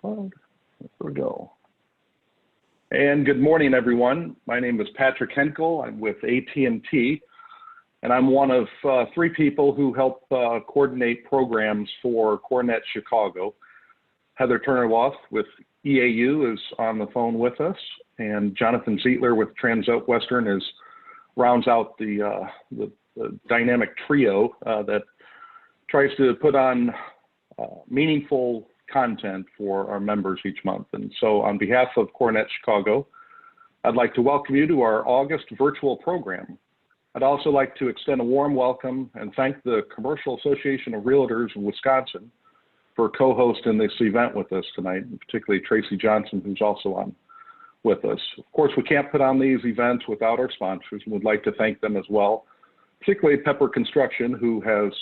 SoundCloud. There we go. And good morning, everyone. My name is Patrick Henkel. I'm with AT&T, and I'm one of 3 people who help coordinate programs for CoreNet Chicago. Heather Turner-Loth with EAU is on the phone with us, and Jonathan Zietler with TransOut rounds out the dynamic trio that tries to put on meaningful content for our members each month. And so on behalf of CoreNet Chicago, I'd like to welcome you to our August virtual program. I'd also like to extend a warm welcome and thank the Commercial Association of Realtors in Wisconsin for co-hosting this event with us tonight, and particularly Tracy Johnson, who's also on with us. Of course, we can't put on these events without our sponsors, and we'd like to thank them as well, particularly Pepper Construction, who has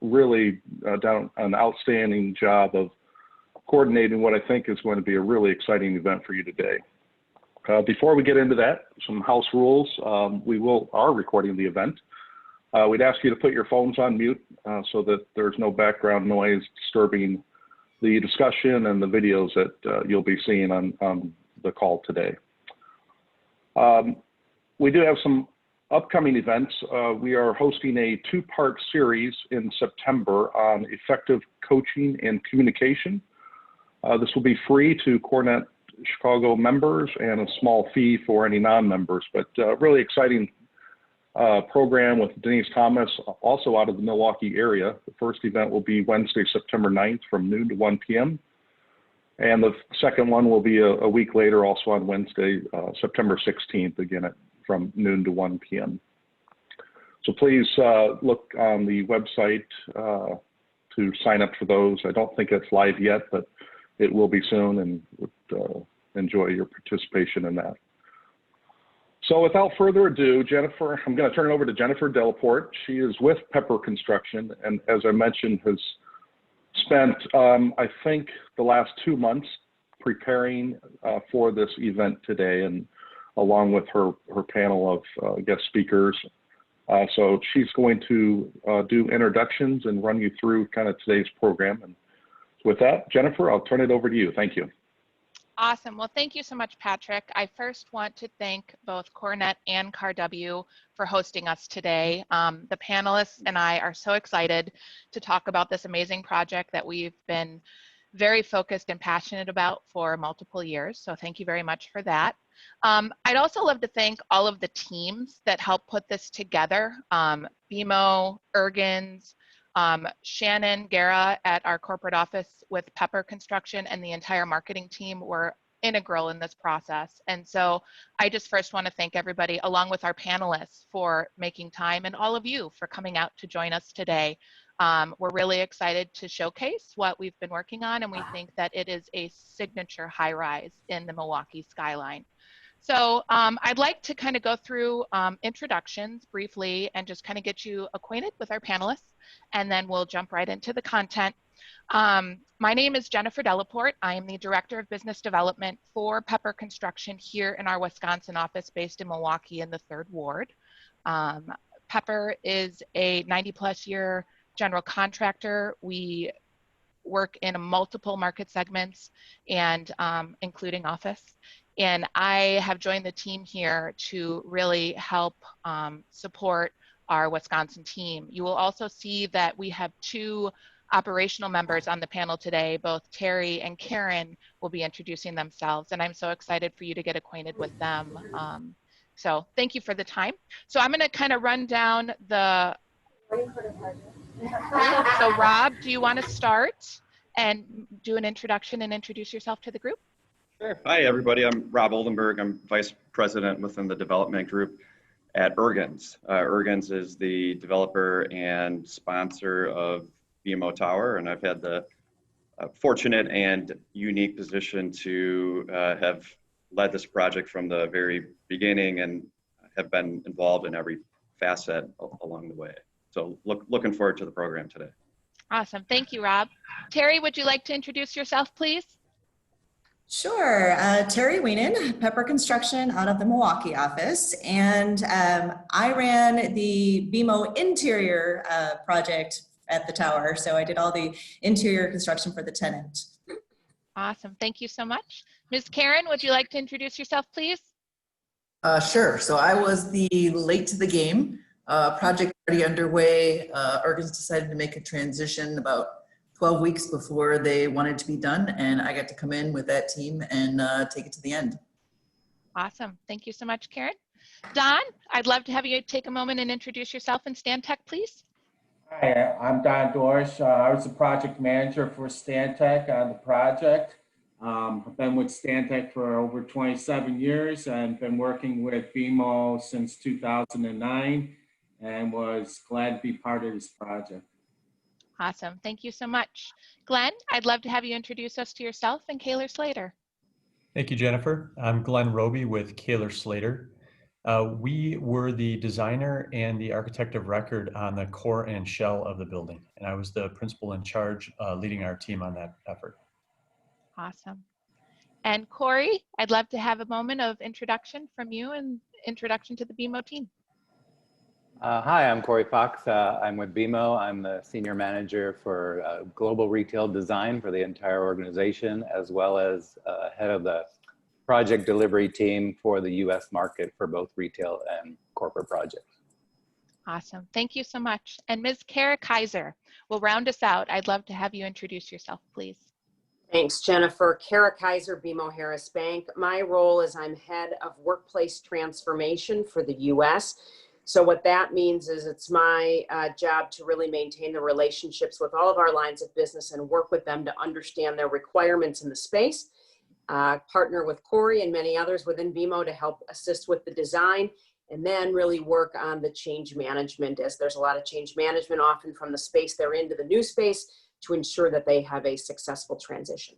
really done an outstanding job of coordinating what I think is going to be a really exciting event for you today. Before we get into that, some house rules. We are recording the event. We'd ask you to put your phones on mute so that there's no background noise disturbing the discussion and the videos that you'll be seeing on the call today. We do have some upcoming events. We are hosting a 2-part series in September on effective coaching and communication. This will be free to CoreNet Chicago members and a small fee for any non-members, but really exciting program with Denise Thomas, also out of the Milwaukee area. The first event will be Wednesday, September 9th from noon to 1 p.m. And the second one will be a week later, also on Wednesday, September 16th, again from noon to 1 p.m. So please look on the website to sign up for those. I don't think it's live yet, but it will be soon, and would enjoy your participation in that. So without further ado, Jennifer, I'm going to turn it over to Jennifer Delaporte. She is with Pepper Construction, and as I mentioned, has spent, I think, the last 2 months preparing for this event today, and along with her panel of guest speakers. So she's going to do introductions and run you through kind of today's program. And with that, Jennifer, I'll turn it over to you. Thank you. Awesome. Well, thank you so much, Patrick. I first want to thank both CoreNet and CarW for hosting us today. The panelists and I are so excited to talk about this amazing project that we've been very focused and passionate about for multiple years. So thank you very much for that. I'd also love to thank all of the teams that helped put this together. BMO, Ergens, Shannon Guerra at our corporate office with Pepper Construction, and the entire marketing team were integral in this process. And so I just first want to thank everybody, along with our panelists, for making time, and all of you for coming out to join us today. We're really excited to showcase what we've been working on, and we think that it is a signature high-rise in the Milwaukee Skyline. So I'd like to kind of go through introductions briefly and just kind of get you acquainted with our panelists, and then we'll jump right into the content. My name is Jennifer Delaporte. I am the Director of Business Development for Pepper Construction here in our Wisconsin office based in Milwaukee in the 3rd Ward. Pepper is a 90-plus year general contractor. We work in multiple market segments, and including office. And I have joined the team here to really help support our Wisconsin team. You will also see that we have 2 operational members on the panel today. Both Terry and Karen will be introducing themselves, and I'm so excited for you to get acquainted with them. So thank you for the time. So I'm gonna kind of run down the, so Rob, do you want to start and do an introduction and introduce yourself to the group? Sure. Hi, everybody. I'm Rob Oldenburg. I'm Vice President within the development group at Ergens. Ergens is the developer and sponsor of BMO Tower, and I've had the fortunate and unique position to have led this project from the very beginning and have been involved in every facet along the way. So looking forward to the program today. Awesome. Thank you, Rob. Terry, would you like to introduce yourself, please? Sure. Terry Wienen, Pepper Construction out of the Milwaukee office. And I ran the BMO interior project at the tower. So I did all the interior construction for the tenant. Awesome. Thank you so much. Ms. Karen, would you like to introduce yourself, please? Sure. So I was the late to the game. Project already underway. Ergens decided to make a transition about 12 weeks before they wanted to be done, and I got to come in with that team and take it to the end. Awesome. Thank you so much, Karen. Don, I'd love to have you take a moment and introduce yourself and Stantec, please. Hi, I'm Don Dorsch. I was the project manager for Stantec on the project. I've been with Stantec for over 27 years and been working with BMO since 2009 and was glad to be part of this project. Awesome. Thank you so much. Glenn, I'd love to have you introduce us to yourself and Kaylor Slater. Thank you, Jennifer. I'm Glenn Roby with Kaylor Slater. We were the designer and the architect of record on the core and shell of the building, and I was the principal in charge leading our team on that effort. Awesome. And Corey, I'd love to have a moment of introduction from you and introduction to the BMO team. Hi, I'm Corey Fox. I'm with BMO. I'm the senior manager for global retail design for the entire organization, as well as head of the project delivery team for the US market for both retail and corporate projects. Awesome. Thank you so much. And Ms. Kara Kaiser will round us out. I'd love to have you introduce yourself, please. Thanks, Jennifer. Kara Kaiser, BMO Harris Bank. My role is I'm head of workplace transformation for the US. So what that means is it's my job to really maintain the relationships with all of our lines of business and work with them to understand their requirements in the space. Partner with Corey and many others within BMO to help assist with the design, and then really work on the change management, as there's a lot of change management often from the space they're in to the new space to ensure that they have a successful transition.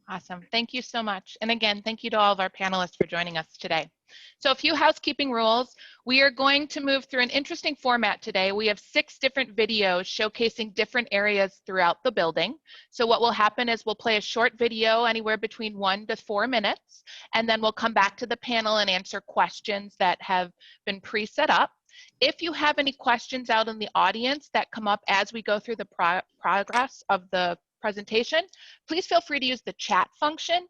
Awesome. Thank you so much. And again, thank you to all of our panelists for joining us today. So a few housekeeping rules. We are going to move through an interesting format today. We have 6 different videos showcasing different areas throughout the building. So what will happen is we'll play a short video anywhere between 1 to 4 minutes, and then we'll come back to the panel and answer questions that have been pre-set up. If you have any questions out in the audience that come up as we go through the progress of the presentation, please feel free to use the chat function.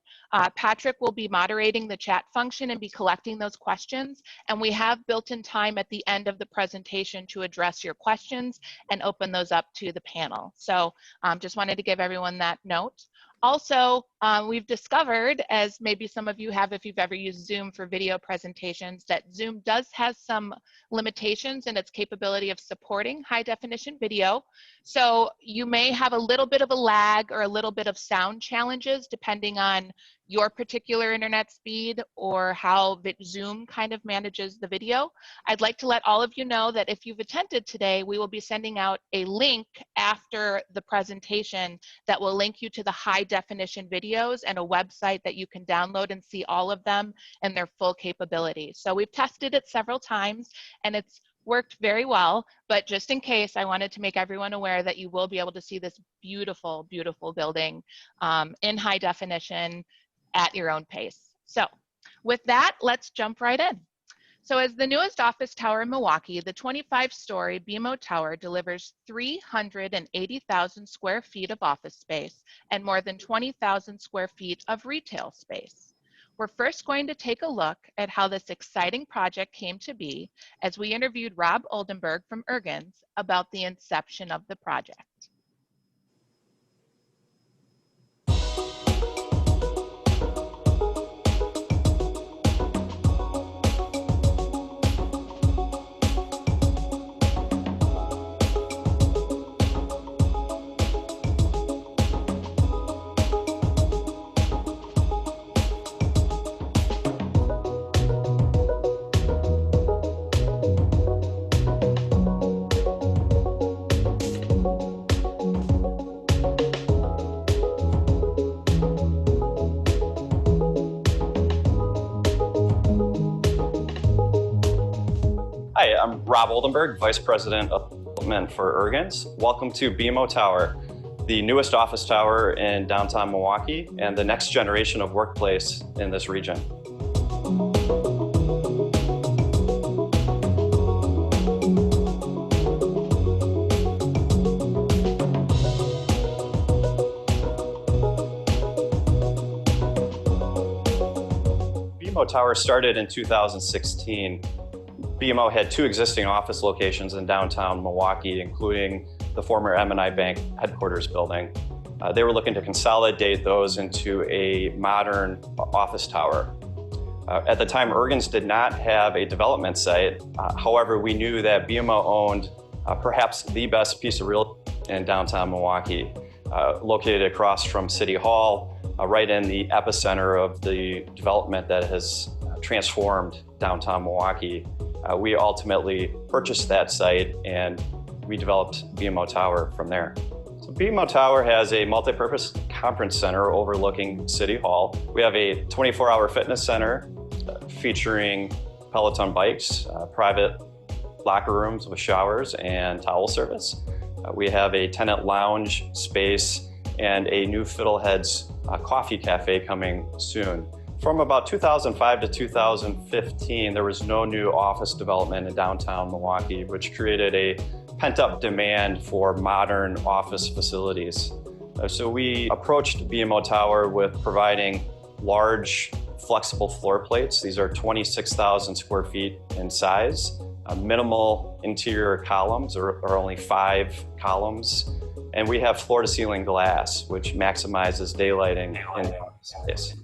Patrick will be moderating the chat function and be collecting those questions. And we have built-in time at the end of the presentation to address your questions and open those up to the panel. So just wanted to give everyone that note. Also, we've discovered, as maybe some of you have if you've ever used Zoom for video presentations, that Zoom does have some limitations in its capability of supporting high definition video. So you may have a little bit of a lag or a little bit of sound challenges depending on your particular internet speed or how Zoom kind of manages the video. I'd like to let all of you know that if you've attended today, we will be sending out a link after the presentation that will link you to the high definition videos and a website that you can download and see all of them and their full capabilities. So we've tested it several times and it's worked very well, but just in case, I wanted to make everyone aware that you will be able to see this beautiful, beautiful building in high definition at your own pace. So with that, let's jump right in. So as the newest office tower in Milwaukee, the 25-story BMO Tower delivers 380,000 square feet of office space and more than 20,000 square feet of retail space. We're first going to take a look at how this exciting project came to be as we interviewed Rob Oldenburg from Ergens about the inception of the project. Hi, I'm Rob Oldenburg, Vice President of Development for Ergens. Welcome to BMO Tower, the newest office tower in downtown Milwaukee and the next generation of workplace in this region. BMO Tower started in 2016. BMO had 2 existing office locations in downtown Milwaukee, including the former M&I Bank headquarters building. They were looking to consolidate those into a modern office tower. At the time, Ergens did not have a development site. However, we knew that BMO owned perhaps the best piece of real estate in downtown Milwaukee, located across from City Hall, right in the epicenter of the development that has transformed downtown Milwaukee. We ultimately purchased that site and redeveloped BMO Tower from there. So BMO Tower has a multi-purpose conference center overlooking City Hall. We have a 24-hour fitness center featuring Peloton bikes, private locker rooms with showers and towel service. We have a tenant lounge space and a new Fiddleheads coffee cafe coming soon. From about 2005 to 2015, there was no new office development in downtown Milwaukee, which created a pent-up demand for modern office facilities. So we approached BMO Tower with providing large, flexible floor plates. These are 26,000 square feet in size, minimal interior columns, or only 5 columns. And we have floor-to-ceiling glass, which maximizes daylighting in the office space.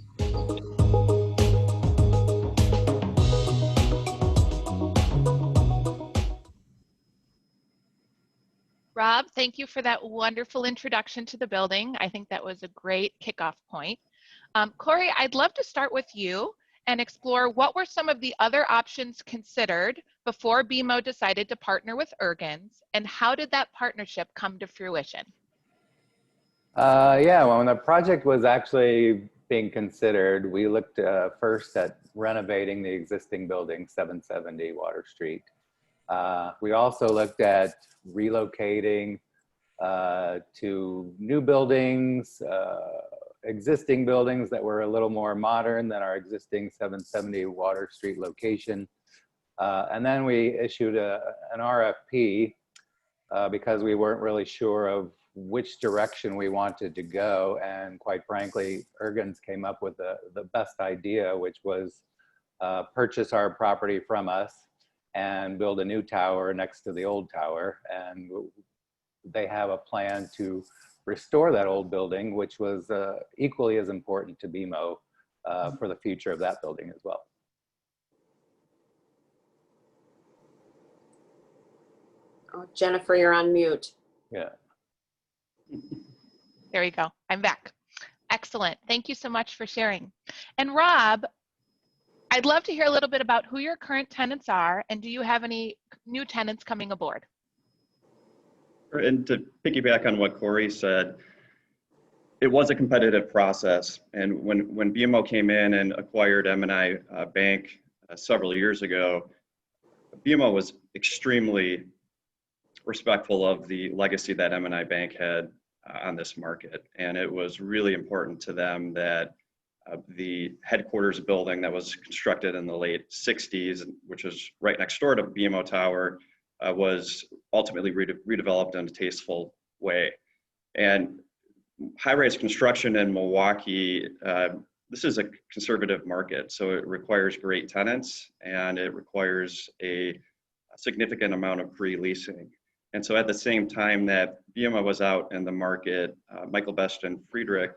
Rob, thank you for that wonderful introduction to the building. I think that was a great kickoff point. Corey, I'd love to start with you and explore what were some of the other options considered before BMO decided to partner with Ergens, and how did that partnership come to fruition? Yeah, when the project was actually being considered, we looked first at renovating the existing building, 770 Water Street. We also looked at relocating to new buildings, existing buildings that were a little more modern than our existing 770 Water Street location. And then we issued an RFP because we weren't really sure of which direction we wanted to go. And quite frankly, Ergens came up with the best idea, which was purchase our property from us and build a new tower next to the old tower. And they have a plan to restore that old building, which was equally as important to BMO for the future of that building as well. Oh, Jennifer, you're on mute. Yeah. There you go. I'm back. Excellent. Thank you so much for sharing. And Rob, I'd love to hear a little bit about who your current tenants are, and do you have any new tenants coming aboard? And to piggyback on what Corey said, it was a competitive process. And when BMO came in and acquired M&I Bank several years ago, BMO was extremely respectful of the legacy that M&I Bank had on this market. And it was really important to them that the headquarters building that was constructed in the late 60s, which is right next door to BMO Tower, was ultimately redeveloped in a tasteful way. And high-rise construction in Milwaukee, this is a conservative market, so it requires great tenants and it requires a significant amount of pre-leasing. And so at the same time that BMO was out in the market, Michael Best and Friedrich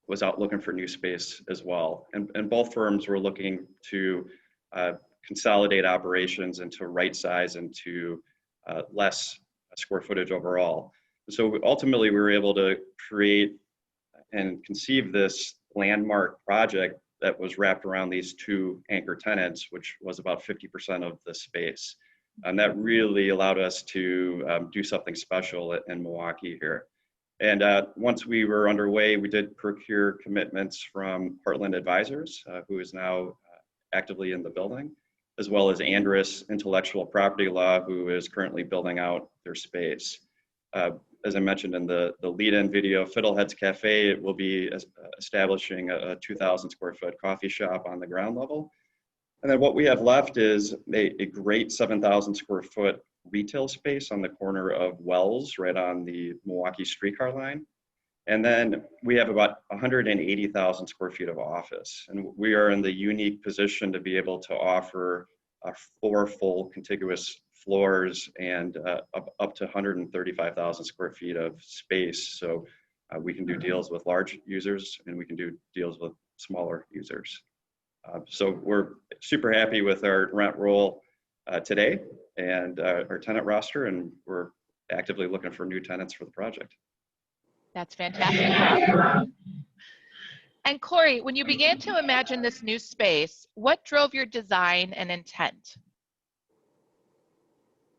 was out looking for new space as well. And both firms were looking to consolidate operations and to right size and to less square footage overall. So ultimately we were able to create and conceive this landmark project that was wrapped around these 2 anchor tenants, which was about 50% of the space. And that really allowed us to do something special in Milwaukee here. And once we were underway, we did procure commitments from Heartland Advisors, who is now actively in the building, as well as Andrus Intellectual Property Law, who is currently building out their space. As I mentioned in the lead-in video, Fiddleheads Cafe will be establishing a 2,000 square foot coffee shop on the ground level. And then what we have left is a great 7,000 square foot retail space on the corner of Wells, right on the Milwaukee streetcar line. And then we have about 180,000 square feet of office. And we are in the unique position to be able to offer 4 full contiguous floors and up to 135,000 square feet of space. So we can do deals with large users and we can do deals with smaller users. So we're super happy with our rent roll today and our tenant roster, and we're actively looking for new tenants for the project. That's fantastic, Rob. And Corey, when you began to imagine this new space, what drove your design and intent?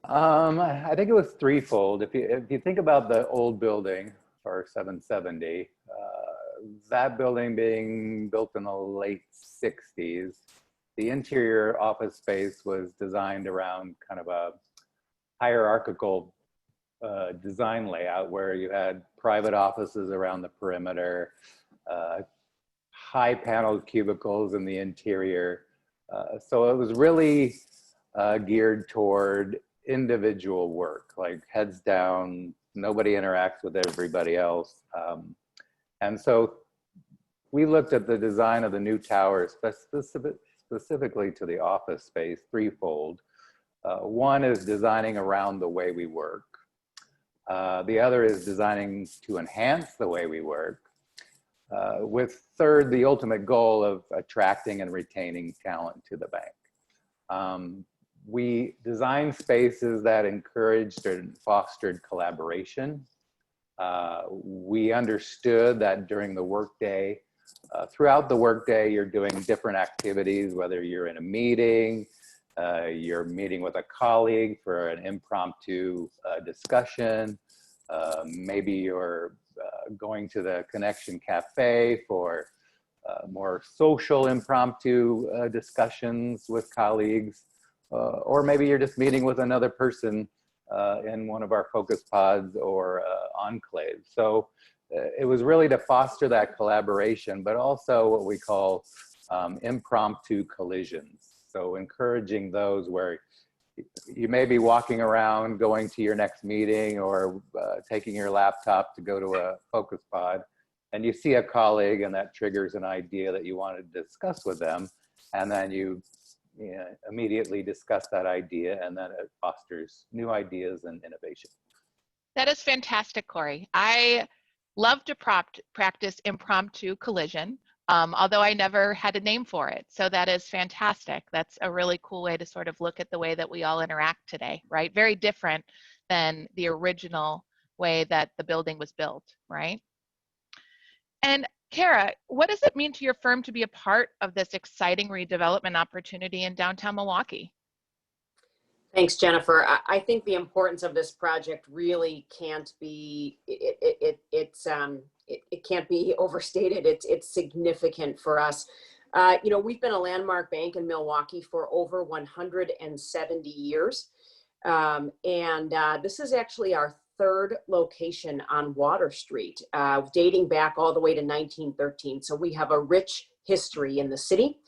I think it was threefold. If you think about the old building for 770, that building being built in the late 60s, the interior office space was designed around kind of a hierarchical design layout where you had private offices around the perimeter, high paneled cubicles in the interior. So it was really geared toward individual work, like heads down, nobody interacts with everybody else. And so we looked at the design of the new tower specifically to the office space threefold. One is designing around the way we work. The other is designing to enhance the way we work. With third, the ultimate goal of attracting and retaining talent to the bank. We designed spaces that encouraged and fostered collaboration. We understood that during the workday, throughout the workday, you're doing different activities, whether you're in a meeting, you're meeting with a colleague for an impromptu discussion, maybe you're going to the Connection Cafe for more social impromptu discussions with colleagues, or maybe you're just meeting with another person in one of our focus pods or enclaves. So it was really to foster that collaboration, but also what we call impromptu collisions. So encouraging those where you may be walking around, going to your next meeting, or taking your laptop to go to a focus pod, and you see a colleague and that triggers an idea that you want to discuss with them, and then you immediately discuss that idea, and then it fosters new ideas and innovation. That is fantastic, Corey. I love to practice impromptu collision, although I never had a name for it. So that is fantastic. That's a really cool way to sort of look at the way that we all interact today, right? Very different than the original way that the building was built, right? And Kara, what does it mean to your firm to be a part of this exciting redevelopment opportunity in downtown Milwaukee? Thanks, Jennifer. I think the importance of this project really can't be, it can't be overstated. It's significant for us. We've been a landmark bank in Milwaukee for over 170 years. This is actually our third location on Water Street, dating back all the way to 1913. So we have a rich history in the city.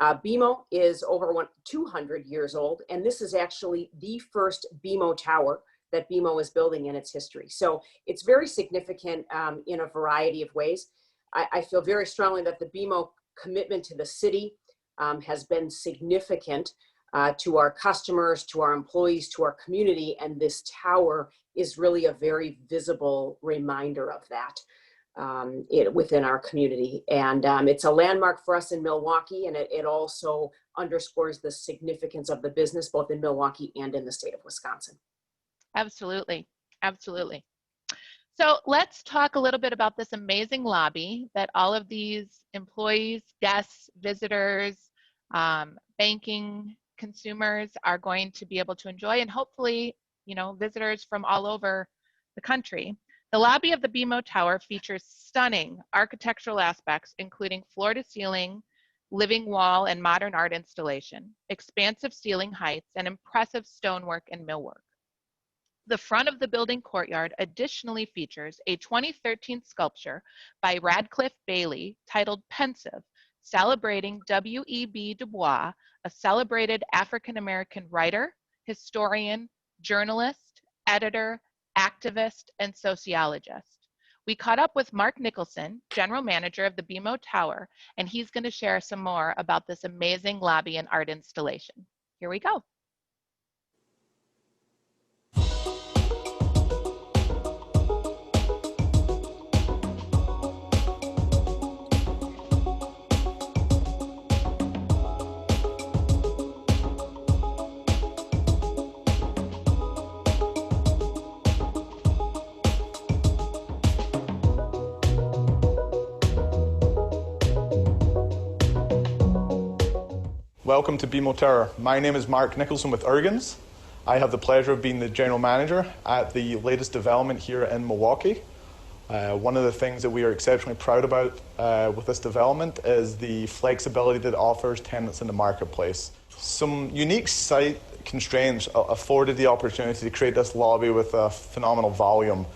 BMO is over 200 years old, and this is actually the first BMO tower that BMO is building in its history. So it's very significant in a variety of ways. I feel very strongly that the BMO commitment to the city has been significant to our customers, to our employees, to our community, and this tower is really a very visible reminder of that. Within our community. And it's a landmark for us in Milwaukee, and it also underscores the significance of the business both in Milwaukee and in the state of Wisconsin. Absolutely, absolutely. So let's talk a little bit about this amazing lobby that all of these employees, guests, visitors, banking consumers are going to be able to enjoy, and hopefully, visitors from all over the country. The lobby of the BMO Tower features stunning architectural aspects, including floor-to-ceiling, living wall, and modern art installation, expansive ceiling heights, and impressive stonework and millwork. The front of the building courtyard additionally features a 2013 sculpture by Radcliffe Bailey titled Pensive, celebrating W.E.B. Du Bois, a celebrated African-American writer, historian, journalist, editor, activist, and sociologist. We caught up with Mark Nicholson, General Manager of the BMO Tower, and he's going to share some more about this amazing lobby and art installation. Here we go. Welcome to BMO Tower. My name is Mark Nicholson with Ergens. I have the pleasure of being the general manager at the latest development here in Milwaukee. One of the things that we are exceptionally proud about with this development is the flexibility that it offers tenants in the marketplace. Some unique site constraints afforded the opportunity to create this lobby with a phenomenal volume.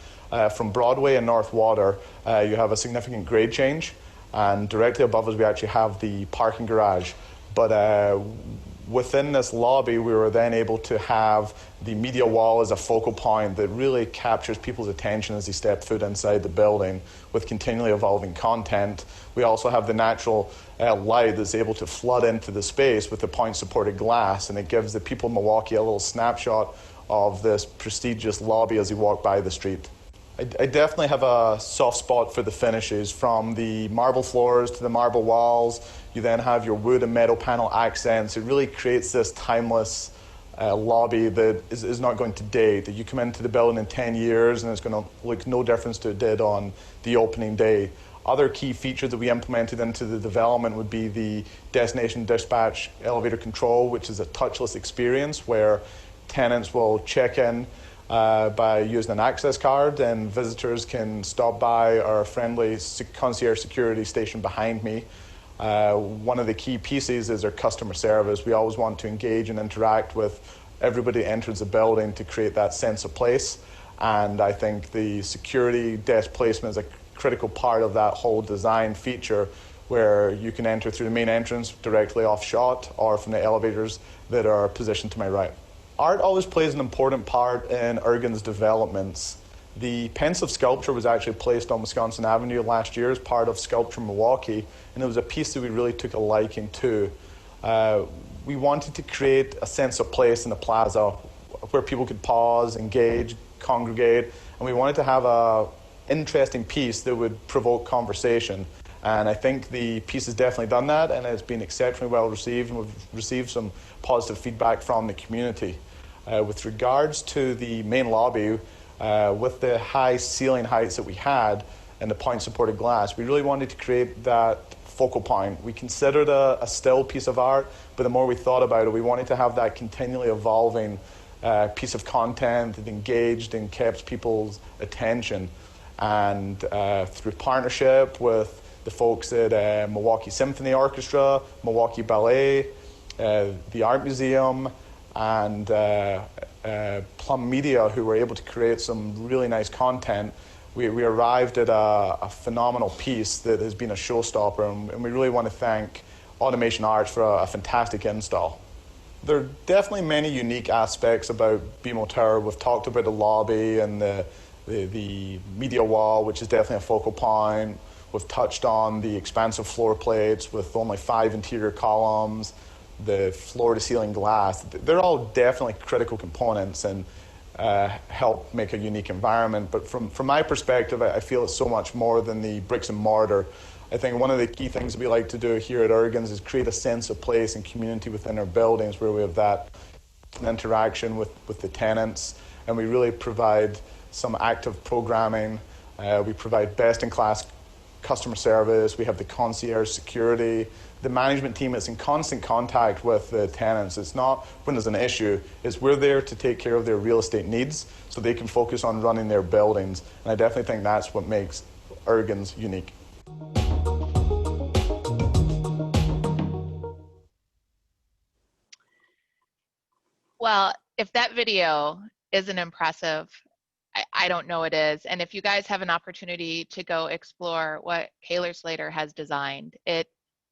From Broadway and North Water, you have a significant grade change, and directly above us we actually have the parking garage. But within this lobby, we were then able to have the media wall as a focal point that really captures people's attention as they step foot inside the building with continually evolving content. We also have the natural light that's able to flood into the space with the point-supported glass, and it gives the people in Milwaukee a little snapshot of this prestigious lobby as they walk by the street. I definitely have a soft spot for the finishes, from the marble floors to the marble walls. You then have your wood and metal panel accents. It really creates this timeless lobby that is not going to date. That you come into the building in 10 years and it's going to look no difference to it did on the opening day. Other key features that we implemented into the development would be the destination dispatch elevator control, which is a touchless experience where tenants will check in by using an access card, and visitors can stop by our friendly concierge security station behind me. One of the key pieces is our customer service. We always want to engage and interact with everybody that enters the building to create that sense of place, and I think the security desk placement is a critical part of that whole design feature, where you can enter through the main entrance directly off shot or from the elevators that are positioned to my right. Art always plays an important part in Ergens developments. The pensive sculpture was actually placed on Wisconsin Avenue last year as part of Sculpture Milwaukee, and it was a piece that we really took a liking to. We wanted to create a sense of place in the plaza where people could pause, engage, congregate, and we wanted to have an interesting piece that would provoke conversation. And I think the piece has definitely done that, and it's been exceptionally well received, and we've received some positive feedback from the community. With regards to the main lobby, with the high ceiling heights that we had and the point-supported glass, we really wanted to create that focal point. We considered a still piece of art, but the more we thought about it, we wanted to have that continually evolving piece of content that engaged and kept people's attention. And through partnership with the folks at Milwaukee Symphony Orchestra, Milwaukee Ballet, the Art Museum, and Plum Media, who were able to create some really nice content, we arrived at a phenomenal piece that has been a showstopper, and we really want to thank Automation Arts for a fantastic install. There are definitely many unique aspects about BMO Tower. We've talked about the lobby and the media wall, which is definitely a focal point. We've touched on the expansive floor plates with only 5 interior columns, the floor-to-ceiling glass. They're all definitely critical components and help make a unique environment. But from my perspective, I feel it's so much more than the bricks and mortar. I think one of the key things we like to do here at Ergens is create a sense of place and community within our buildings, where we have that interaction with the tenants, and we really provide some active programming. We provide best-in-class customer service. We have the concierge security. The management team is in constant contact with the tenants. It's not when there's an issue, it's we're there to take care of their real estate needs so they can focus on running their buildings. And I definitely think that's what makes Ergens unique. Well, if that video isn't impressive, I don't know it is. And if you guys have an opportunity to go explore what Kaylor Slater has designed, it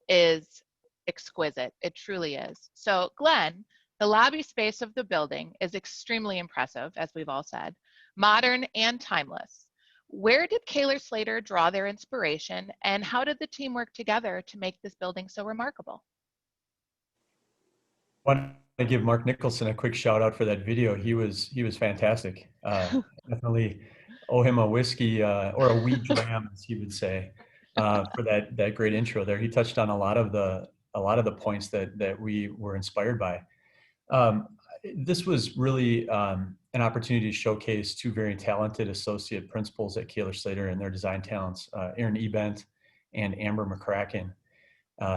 is exquisite. It truly is. So Glenn, the lobby space of the building is extremely impressive, as we've all said, modern and timeless. Where did Kaler Slater draw their inspiration, and how did the team work together to make this building so remarkable? I want to give Mark Nicholson a quick shout out for that video. He was fantastic. Definitely owe him a whiskey or a wheat dram, as he would say, for that great intro there. He touched on a lot of the points that we were inspired by. This was really an opportunity to showcase two very talented associate principals at Kaler Slater and their design talents, Aaron Ebent and Amber McCracken.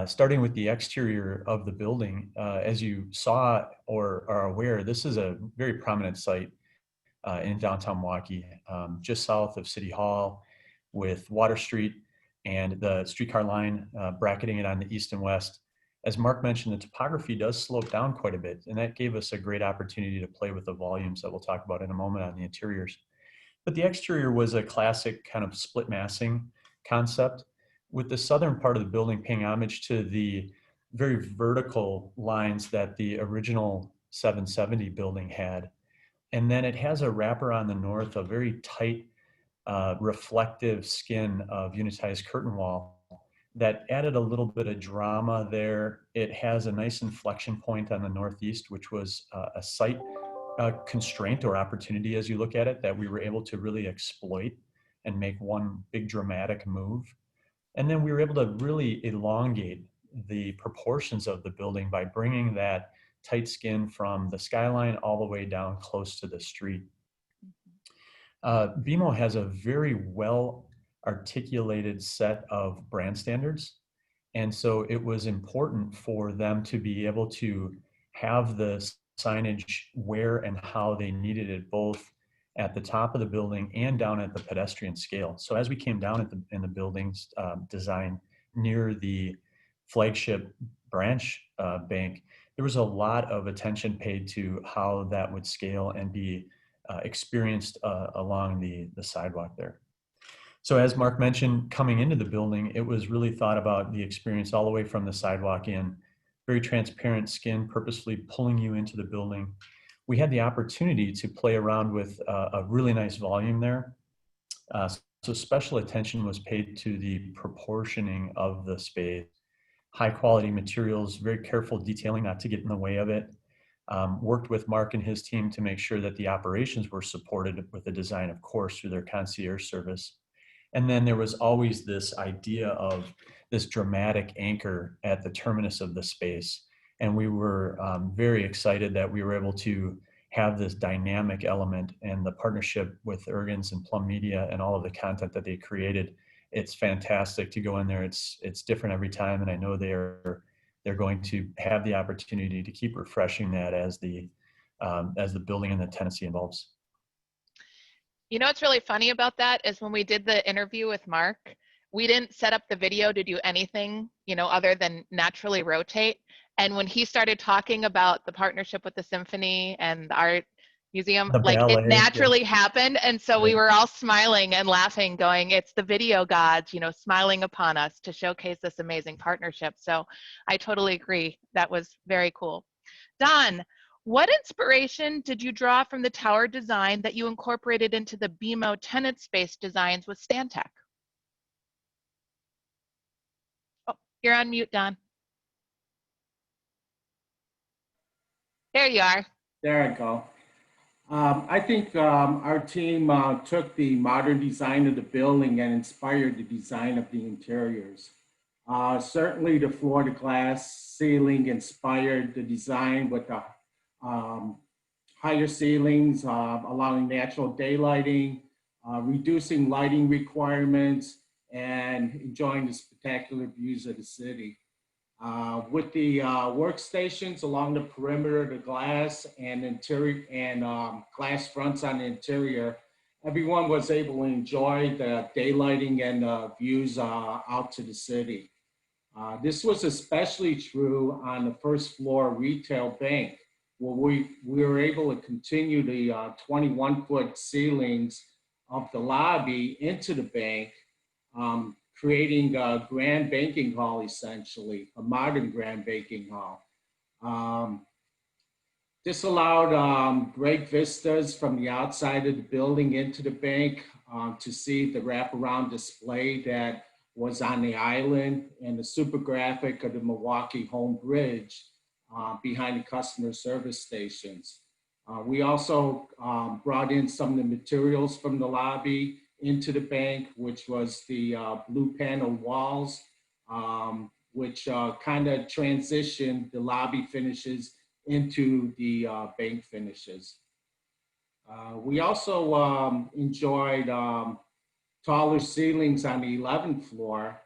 Starting with the exterior of the building, as you saw or are aware, this is a very prominent site in downtown Milwaukee, just south of City Hall, with Water Street and the streetcar line bracketing it on the east and west. As Mark mentioned, the topography does slope down quite a bit, and that gave us a great opportunity to play with the volumes that we'll talk about in a moment on the interiors. But the exterior was a classic kind of split massing concept, with the southern part of the building paying homage to the very vertical lines that the original 770 building had. And then it has a wrapper on the north, a very tight, reflective skin of unitized curtain wall that added a little bit of drama there. It has a nice inflection point on the northeast, which was a site constraint or opportunity as you look at it that we were able to really exploit and make one big dramatic move. And then we were able to really elongate the proportions of the building by bringing that tight skin from the skyline all the way down close to the street. BMO has a very well articulated set of brand standards. And so it was important for them to be able to have the signage where and how they needed it, both at the top of the building and down at the pedestrian scale. So as we came down in the building's design near the flagship branch bank, there was a lot of attention paid to how that would scale and be experienced along the sidewalk there. So as Mark mentioned, coming into the building, it was really thought about the experience all the way from the sidewalk in, very transparent skin, purposefully pulling you into the building. We had the opportunity to play around with a really nice volume there. So special attention was paid to the proportioning of the space. High quality materials, very careful detailing not to get in the way of it. Worked with Mark and his team to make sure that the operations were supported with the design, of course, through their concierge service. And then there was always this idea of this dramatic anchor at the terminus of the space. And we were very excited that we were able to have this dynamic element, and the partnership with Ergens and Plum Media and all of the content that they created. It's fantastic to go in there. It's different every time. And I know they're going to have the opportunity to keep refreshing that as the building and the tenancy evolves. You know what's really funny about that is when we did the interview with Mark, we didn't set up the video to do anything, other than naturally rotate. And when he started talking about the partnership with the symphony and the art museum, it naturally happened. And so we were all smiling and laughing, going, it's the video gods, smiling upon us to showcase this amazing partnership. So I totally agree. That was very cool. Don, what inspiration did you draw from the tower design that you incorporated into the BMO tenant space designs with Stantec? Oh, you're on mute, Don. There you are. There I go. I think our team took the modern design of the building and inspired the design of the interiors. Certainly the floor to glass ceiling inspired the design with the higher ceilings, allowing natural daylighting, reducing lighting requirements, and enjoying the spectacular views of the city. With the workstations along the perimeter of the glass and interior and glass fronts on the interior, everyone was able to enjoy the daylighting and views out to the city. This was especially true on the first floor retail bank, where we were able to continue the 21-foot ceilings of the lobby into the bank, creating a grand banking hall, essentially, a modern grand banking hall. This allowed great vistas from the outside of the building into the bank, to see the wraparound display that was on the island and the super graphic of the Milwaukee Home Bridge behind the customer service stations. We also brought in some of the materials from the lobby into the bank, which was the blue panel walls, which kind of transitioned the lobby finishes into the bank finishes. We also enjoyed taller ceilings on the 11th floor.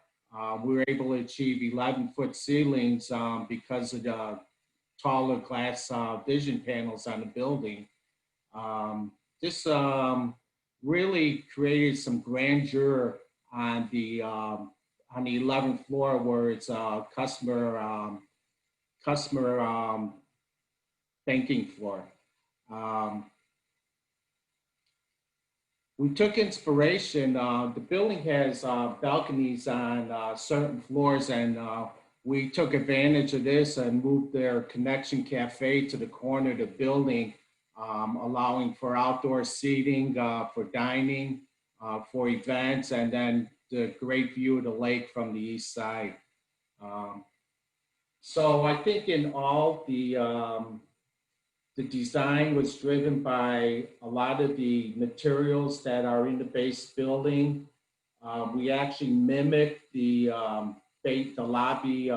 We were able to achieve 11-foot ceilings because of the taller glass vision panels on the building. This really created some grandeur on the 11th floor, where it's a customer banking floor. We took inspiration. The building has balconies on certain floors, and we took advantage of this and moved their Connection Cafe to the corner of the building, allowing for outdoor seating, for dining, for events, and then the great view of the lake from the east side. So I think in all, the design was driven by a lot of the materials that are in the base building. We actually mimicked the lobby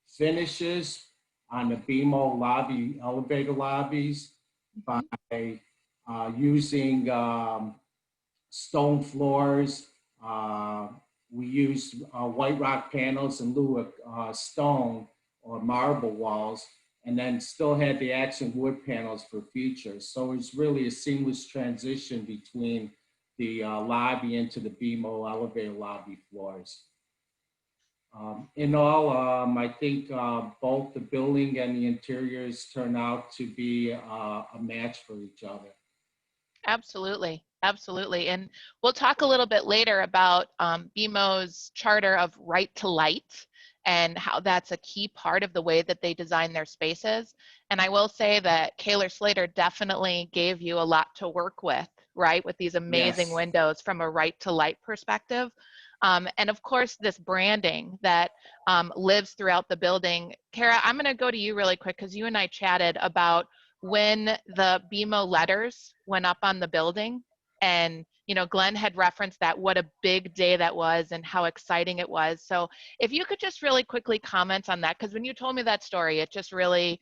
finishes on the BMO lobby, elevator lobbies, by using stone floors. We used white rock panels in lieu of stone or marble walls, and then still had the accent wood panels for features. So it's really a seamless transition between the lobby into the BMO elevator lobby floors. In all, I think both the building and the interiors turn out to be a match for each other. Absolutely. Absolutely. And we'll talk a little bit later about BMO's charter of right to light and how that's a key part of the way that they design their spaces. And I will say that Kaylor Slater definitely gave you a lot to work with, right? With these amazing windows from a right to light perspective. And of course, this branding that lives throughout the building. Kara, I'm gonna go to you really quick because you and I chatted about when the BMO letters went up on the building. And, you know, Glenn had referenced that, what a big day that was and how exciting it was. So if you could just really quickly comment on that, because when you told me that story, it just really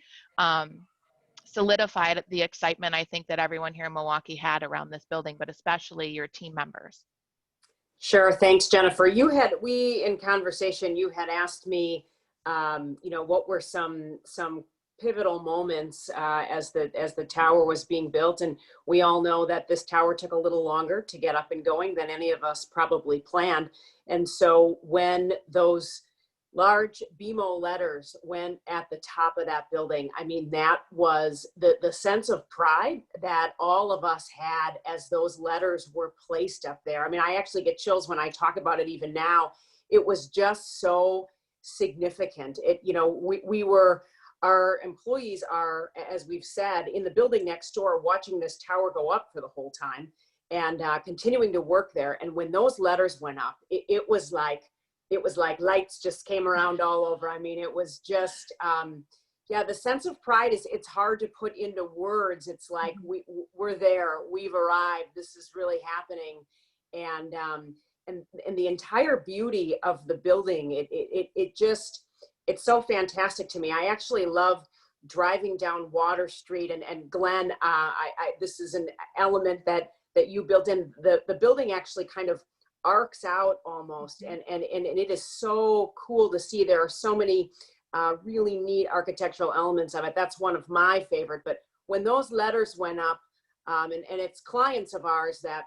solidified the excitement I think that everyone here in Milwaukee had around this building, but especially your team members. Sure, thanks, Jennifer. In conversation, you had asked me, you know, what were some pivotal moments as the tower was being built, and we all know that this tower took a little longer to get up and going than any of us probably planned. And so when those large BMO letters went at the top of that building, I mean, that was the sense of pride that all of us had as those letters were placed up there. I mean, I actually get chills when I talk about it even now. It was just so significant. You know, our employees are, as we've said, in the building next door watching this tower go up for the whole time and continuing to work there. And when those letters went up, it was like lights just came around all over. I mean, it was just, yeah, the sense of pride it's hard to put into words. It's like, we're there, we've arrived, this is really happening. And the entire beauty of the building, it's so fantastic to me. I actually love driving down Water Street, and Glenn, this is an element that you built in. The building actually kind of arcs out almost, and it is so cool to see. There are so many really neat architectural elements of it. That's one of my favorite. But when those letters went up, and it's clients of ours that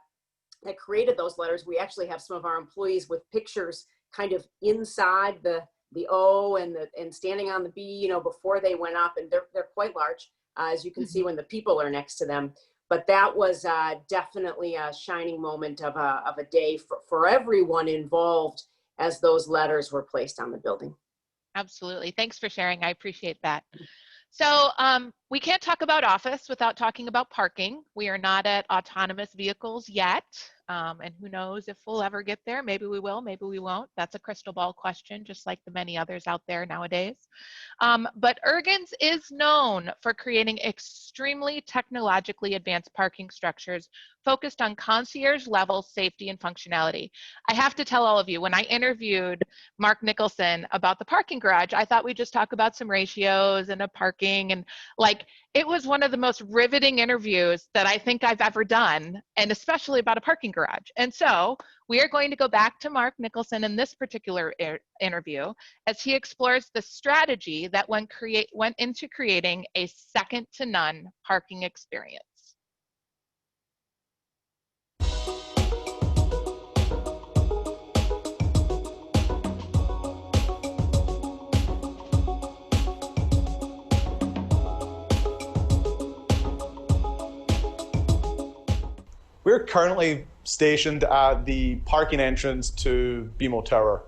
created those letters, we actually have some of our employees with pictures kind of inside the O and standing on the B, you know, before they went up, and they're quite large, as you can see when the people are next to them. But that was definitely a shining moment of a day for everyone involved as those letters were placed on the building. Absolutely. Thanks for sharing. I appreciate that. So we can't talk about office without talking about parking. We are not at autonomous vehicles yet. And who knows if we'll ever get there. Maybe we will, maybe we won't. That's a crystal ball question, just like the many others out there nowadays. But Ergens is known for creating extremely technologically advanced parking structures focused on concierge level safety and functionality. I have to tell all of you, when I interviewed Mark Nicholson about the parking garage, I thought we'd just talk about some ratios and a parking, and like, it was one of the most riveting interviews that I think I've ever done, and especially about a parking garage. And so we are going to go back to Mark Nicholson in this particular interview as he explores the strategy that went into creating a second to none parking experience. We're currently stationed at the parking entrance to BMO Tower.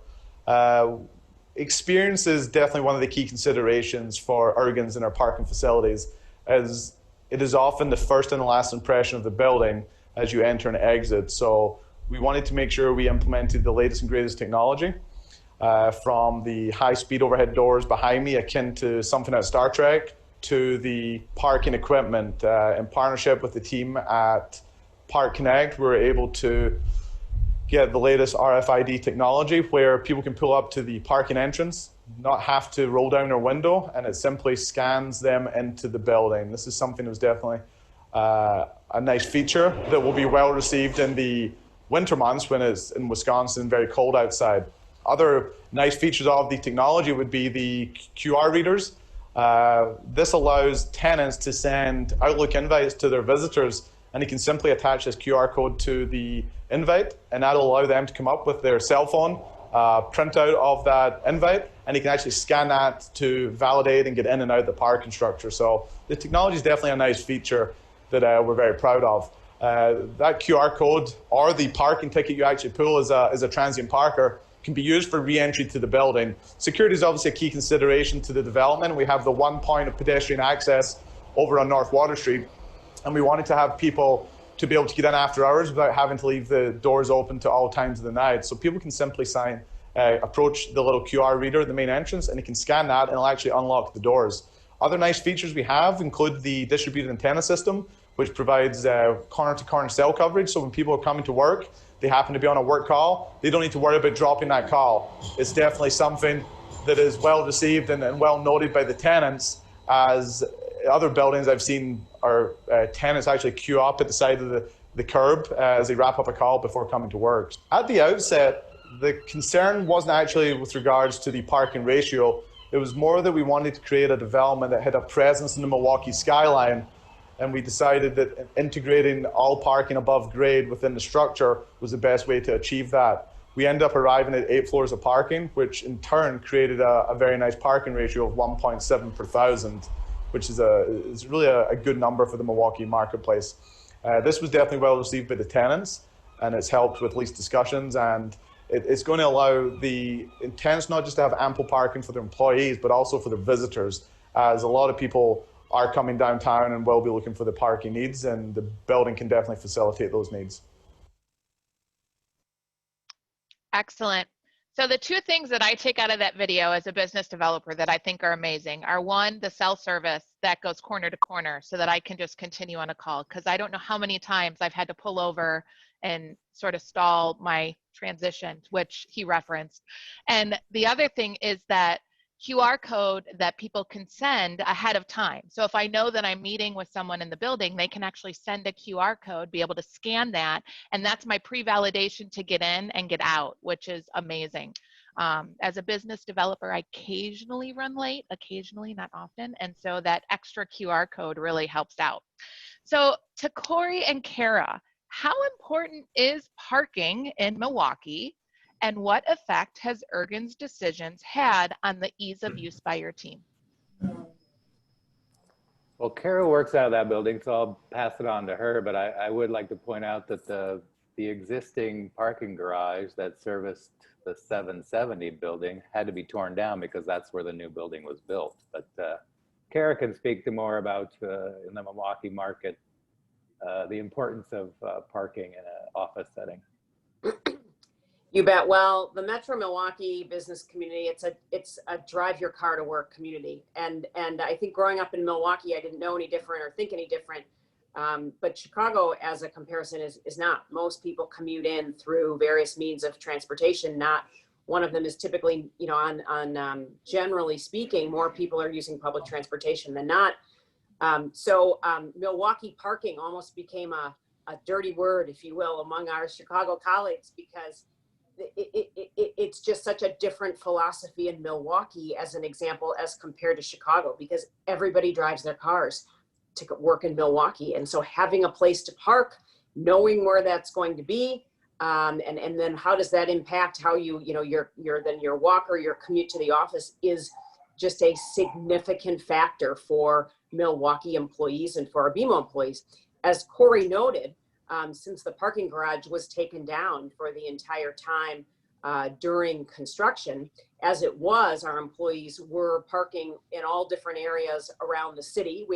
Experience is definitely one of the key considerations for Ergens in our parking facilities, as it is often the first and the last impression of the building as you enter and exit. So we wanted to make sure we implemented the latest and greatest technology, from the high-speed overhead doors behind me, akin to something out of Star Trek, to the parking equipment. In partnership with the team at Park Connect, we're able to get the latest RFID technology where people can pull up to the parking entrance, not have to roll down their window, and it simply scans them into the building. This is something that was definitely a nice feature that will be well received in the winter months when it's in Wisconsin very cold outside. Other nice features of the technology would be the QR readers. This allows tenants to send Outlook invites to their visitors, and you can simply attach this QR code to the invite, and that'll allow them to come up with their cell phone, print out of that invite, and you can actually scan that to validate and get in and out of the parking structure. So the technology is definitely a nice feature that we're very proud of. That QR code or the parking ticket you actually pull as a transient parker can be used for re-entry to the building. Security is obviously a key consideration to the development. We have the one point of pedestrian access over on North Water Street, and we wanted to have people to be able to get in after hours without having to leave the doors open to all times of the night. So people can simply approach the little QR reader at the main entrance, and you can scan that and it'll actually unlock the doors. Other nice features we have include the distributed antenna system, which provides corner-to-corner cell coverage. So when people are coming to work, they happen to be on a work call, they don't need to worry about dropping that call. It's definitely something that is well received and well noted by the tenants, as other buildings I've seen are tenants actually queue up at the side of the curb as they wrap up a call before coming to work. At the outset, the concern wasn't actually with regards to the parking ratio. It was more that we wanted to create a development that had a presence in the Milwaukee Skyline, and we decided that integrating all parking above grade within the structure was the best way to achieve that. We ended up arriving at 8 floors of parking, which in turn created a very nice parking ratio of 1.7 per thousand, which is really a good number for the Milwaukee marketplace. This was definitely well received by the tenants, and it's helped with lease discussions, and it's going to allow the tenants not just to have ample parking for their employees, but also for their visitors, as a lot of people are coming downtown and will be looking for the parking needs, and the building can definitely facilitate those needs. Excellent. So the two things that I take out of that video as a business developer that I think are amazing are, one, the cell service that goes corner to corner so that I can just continue on a call, because I don't know how many times I've had to pull over and sort of stall my transition, which he referenced. And the other thing is that QR code that people can send ahead of time. So if I know that I'm meeting with someone in the building, they can actually send a QR code, be able to scan that, and that's my pre-validation to get in and get out, which is amazing. As a business developer, I occasionally run late, occasionally, not often, and so that extra QR code really helps out. So to Corey and Kara, how important is parking in Milwaukee, and what effect has Ergens decisions had on the ease of use by your team? Well, Kara works out of that building, so I'll pass it on to her, but I would like to point out that the existing parking garage that serviced the 770 building had to be torn down because that's where the new building was built. But Kara can speak to more about in the Milwaukee market, the importance of parking office setting? You bet. Well, the Metro Milwaukee business community, it's a drive your car to work community. And I think growing up in Milwaukee, I didn't know any different or think any different. But Chicago, as a comparison, is not. Most people commute in through various means of transportation. Not one of them is typically, on generally speaking, more people are using public transportation than not. Milwaukee parking almost became a dirty word, if you will, among our Chicago colleagues, because it's just such a different philosophy in Milwaukee, as an example, as compared to Chicago, because everybody drives their cars to work in Milwaukee. And so having a place to park, knowing where that's going to be, and then how does that impact how your walk or your commute to the office is just a significant factor for Milwaukee employees and for our BMO employees. As Corey noted, since the parking garage was taken down for the entire time during construction, as it was, our employees were parking in all different areas around the city.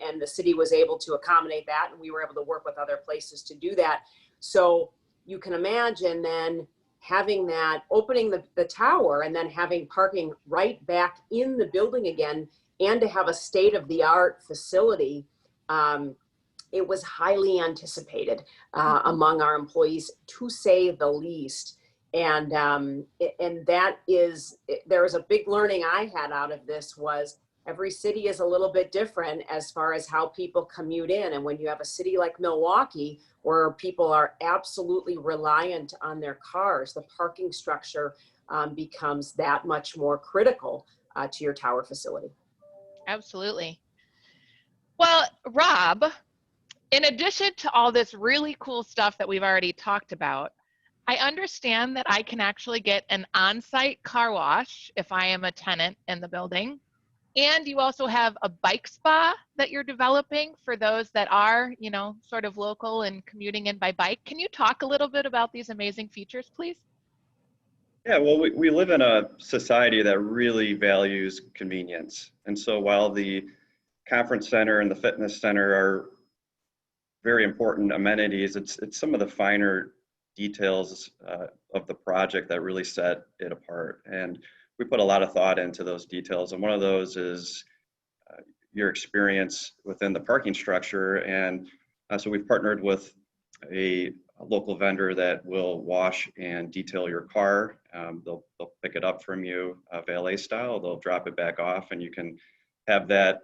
And the city was able to accommodate that, and we were able to work with other places to do that. So you can imagine then having that, opening the tower and then having parking right back in the building again, and to have a state-of-the-art facility. It was highly anticipated among our employees, to say the least. And that is, there was a big learning I had out of this, was every city is a little bit different as far as how people commute in. And when you have a city like Milwaukee, where people are absolutely reliant on their cars, the parking structure becomes that much more critical to your tower facility. Absolutely. Well, Rob, in addition to all this really cool stuff that we've already talked about, I understand that I can actually get an on-site car wash if I am a tenant in the building. And you also have a bike spa that you're developing for those that are, sort of local and commuting in by bike. Can you talk a little bit about these amazing features, please? Yeah, well, we live in a society that really values convenience. And so while the conference center and the fitness center are very important amenities, it's some of the finer details of the project that really set it apart. And we put a lot of thought into those details. And one of those is your experience within the parking structure. And so we've partnered with a local vendor that will wash and detail your car. They'll pick it up from you valet style. They'll drop it back off, and you can have that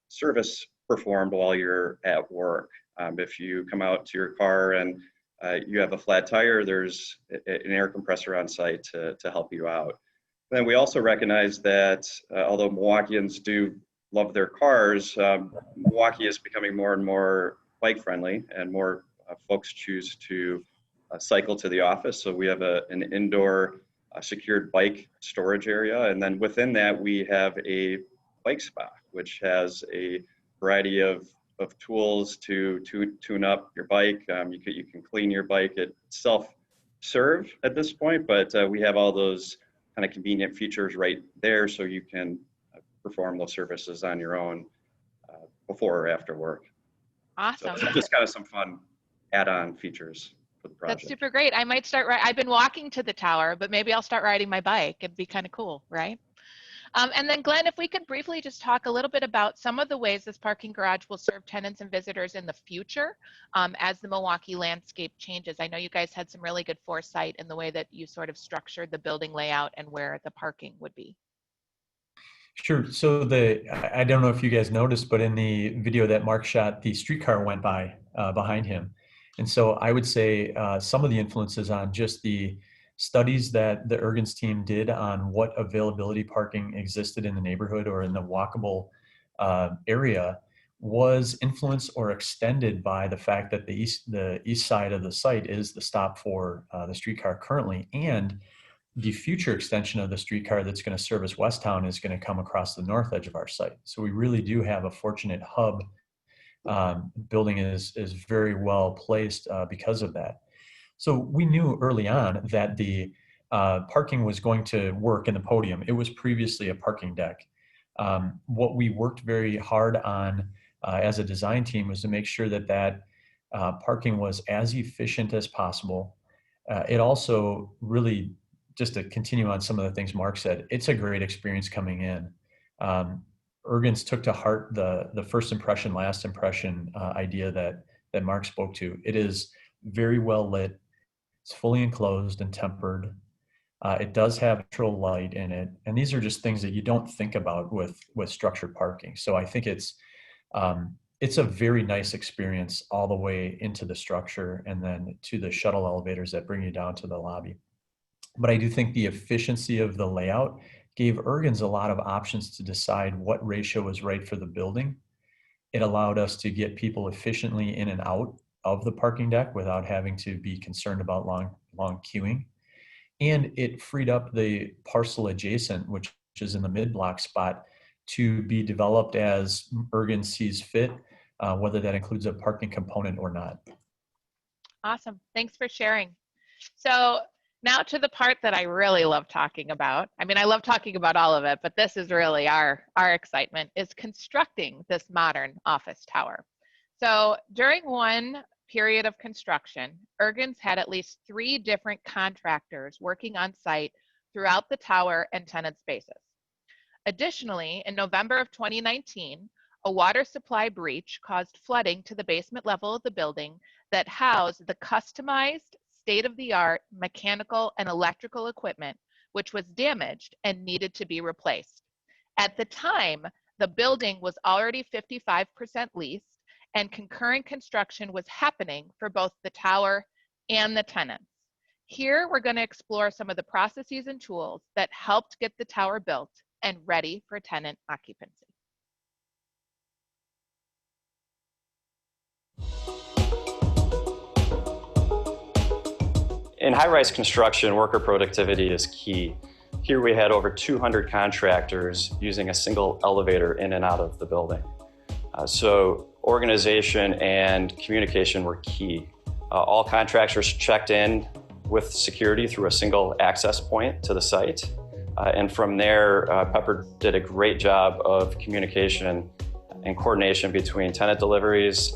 service performed while you're at work. If you come out to your car and you have a flat tire, there's an air compressor on site to help you out. Then we also recognize that although Milwaukeeans do love their cars, Milwaukee is becoming more and more bike friendly, and more folks choose to cycle to the office. So we have an indoor secured bike storage area. And then within that, we have a bike spa, which has a variety of tools to tune up your bike. You can clean your bike. It's self-serve at this point, but we have all those kind of convenient features right there, so you can perform those services on your own before or after work. Awesome. So just kind of some fun add-on features for the project. That's super great. I might start, I've been walking to the tower, but maybe I'll start riding my bike. It'd be kind of cool, right? And then Glenn, if we could briefly just talk a little bit about some of the ways this parking garage will serve tenants and visitors in the future as the Milwaukee landscape changes. I know you guys had some really good foresight in the way that you sort of structured the building layout and where the parking would be. Sure. So I don't know if you guys noticed, but in the video that Mark shot, the streetcar went by behind him. And so I would say some of the influences on just the studies that the Ergens team did on what availability parking existed in the neighborhood or in the walkable area was influenced or extended by the fact that the east side of the site is the stop for the streetcar currently, and the future extension of the streetcar that's going to service Westtown is going to come across the north edge of our site. So we really do have a fortunate hub. Building is very well placed because of that. So we knew early on that the parking was going to work in the podium. It was previously a parking deck. What we worked very hard on as a design team was to make sure that Parking was as efficient as possible. It also really, just to continue on some of the things Mark said, it's a great experience coming in. Ergens took to heart the first impression, last impression idea that Mark spoke to. It is very well lit. It's fully enclosed and tempered. It does have natural light in it. And these are just things that you don't think about with structured parking. So I think it's a very nice experience all the way into the structure and then to the shuttle elevators that bring you down to the lobby. But I do think the efficiency of the layout gave Ergens a lot of options to decide what ratio was right for the building. It allowed us to get people efficiently in and out of the parking deck without having to be concerned about long queuing. And it freed up the parcel adjacent, which is in the mid-block spot, to be developed as Ergens sees fit, whether that includes a parking component or not. Awesome. Thanks for sharing. So now to the part that I really love talking about. I mean, I love talking about all of it, but this is really our excitement, is constructing this modern office tower. So during one period of construction, Ergens had at least 3 different contractors working on site throughout the tower and tenant spaces. Additionally, in November of 2019, a water supply breach caused flooding to the basement level of the building that housed the customized state-of-the-art mechanical and electrical equipment, which was damaged and needed to be replaced. At the time, the building was already 55% leased, and concurrent construction was happening for both the tower and the tenants. Here, we're going to explore some of the processes and tools that helped get the tower built and ready for tenant occupancy. In high-rise construction, worker productivity is key. Here we had over 200 contractors using a single elevator in and out of the building. So organization and communication were key. All contractors checked in with security through a single access point to the site. And from there, Pepper did a great job of communication and coordination between tenant deliveries,